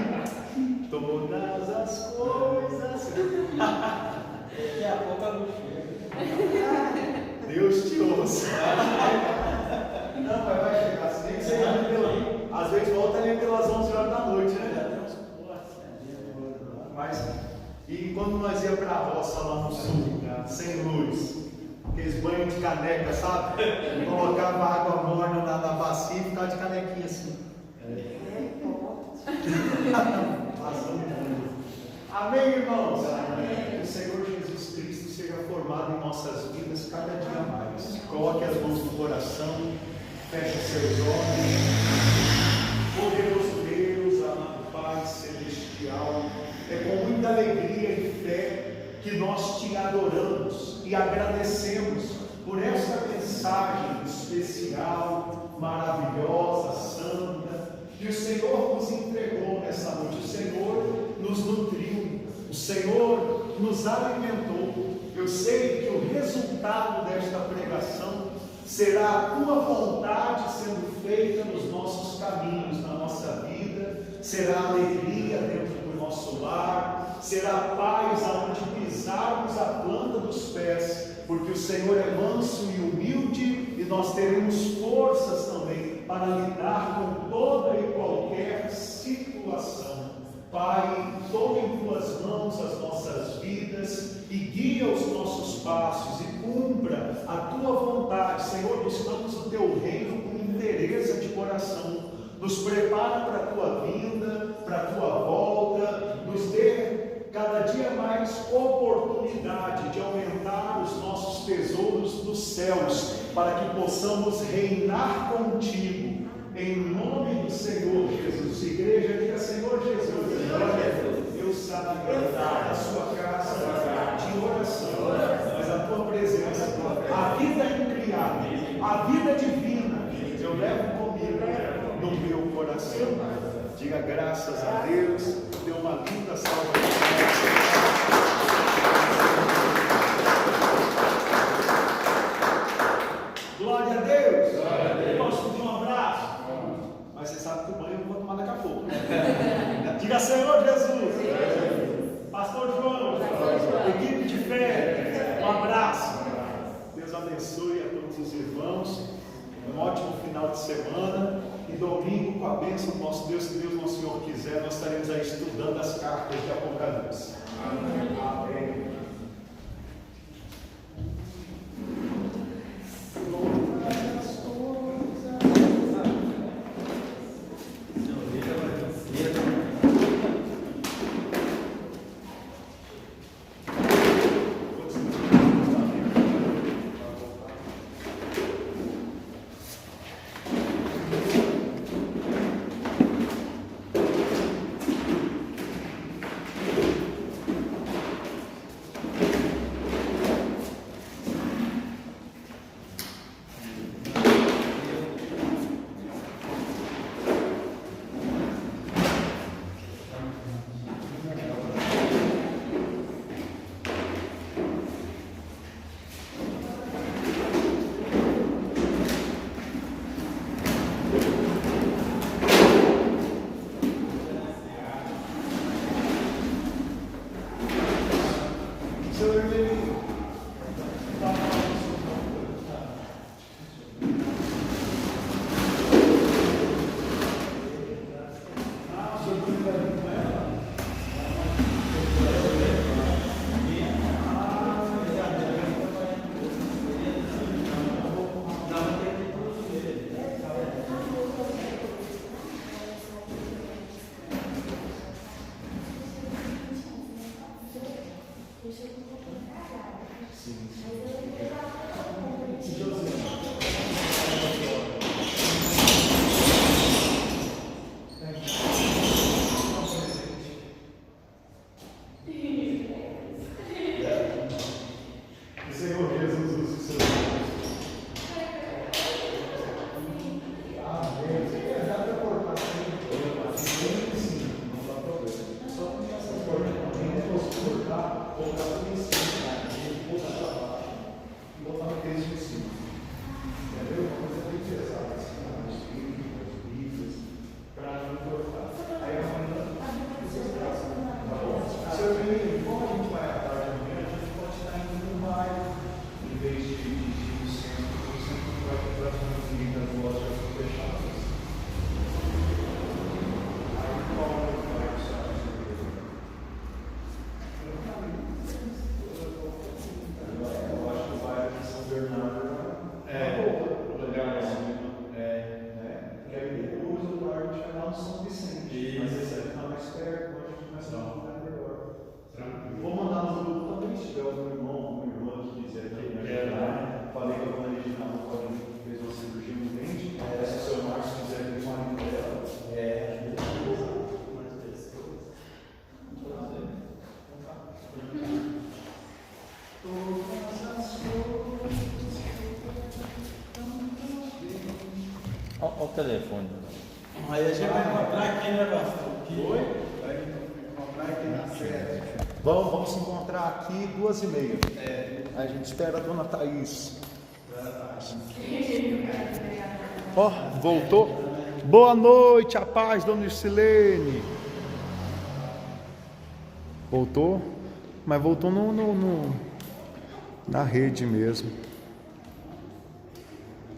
Speaker 1: Todas as coisas.
Speaker 2: Daqui a pouco a luz chega.
Speaker 1: Deus te ouça. Não, vai chegar. Se nem que você às vezes volta ali pelas 11 horas da noite, né? Mas, e quando nós ia para a roça lá no sul, sem luz, aqueles banhos de caneca, sabe? Colocava água morna na bacia e ficava de canequinha assim. Amém, irmãos? Amém. Que o Senhor Jesus Cristo seja formado em nossas vidas cada dia mais. Coloque as mãos no coração, feche seus olhos. Poderoso Deus, amado Pai Celestial, é com muita alegria e fé que nós te adoramos e agradecemos por essa mensagem especial, maravilhosa, santa, que o Senhor nos entregou nessa noite. O Senhor nos nutriu, o Senhor nos alimentou. Eu sei que o resultado desta pregação será a tua vontade sendo feita nos nossos caminhos, na nossa vida, será alegria dentro do nosso lar, será paz aonde pisarmos a planta dos pés, porque o Senhor é manso e humilde e nós teremos forças também para lidar com toda e qualquer situação. Pai, toma em tuas mãos as nossas vidas e guia os nossos passos e cumpra a tua vontade. Senhor, buscamos o teu reino com interesse de coração. Nos prepara para a tua vinda, para a tua volta, nos dê cada dia mais oportunidade de aumentar os nossos tesouros dos céus, para que possamos reinar contigo. Em nome do Senhor Jesus. Igreja, diga Senhor Jesus. Eu salientar a sua casa de oração, mas a tua presença, a vida incriada, a vida divina, eu levo comigo no meu coração. Diga graças a Deus. Dê uma linda salva de palmas. Glória a Deus. Posso pedir um abraço? Mas você sabe que o banho eu não vou tomar daqui a pouco. Diga Senhor Jesus. Pastor João, equipe de fé, um abraço. Deus abençoe a todos os irmãos. Um ótimo final de semana. E domingo, com a bênção do nosso Deus, se Deus nosso Senhor quiser, nós estaremos aí estudando as cartas de Apocalipse. Amém.
Speaker 5: telefone.
Speaker 6: Aí a gente vai encontrar aqui, né, pastor? Oi? Vai encontrar aqui na sede.
Speaker 1: Vamos se encontrar aqui 2h30. Aí a gente espera a dona Thaís. Ó, voltou. Boa noite, a paz, dona Ircilene. Voltou, mas voltou na rede mesmo.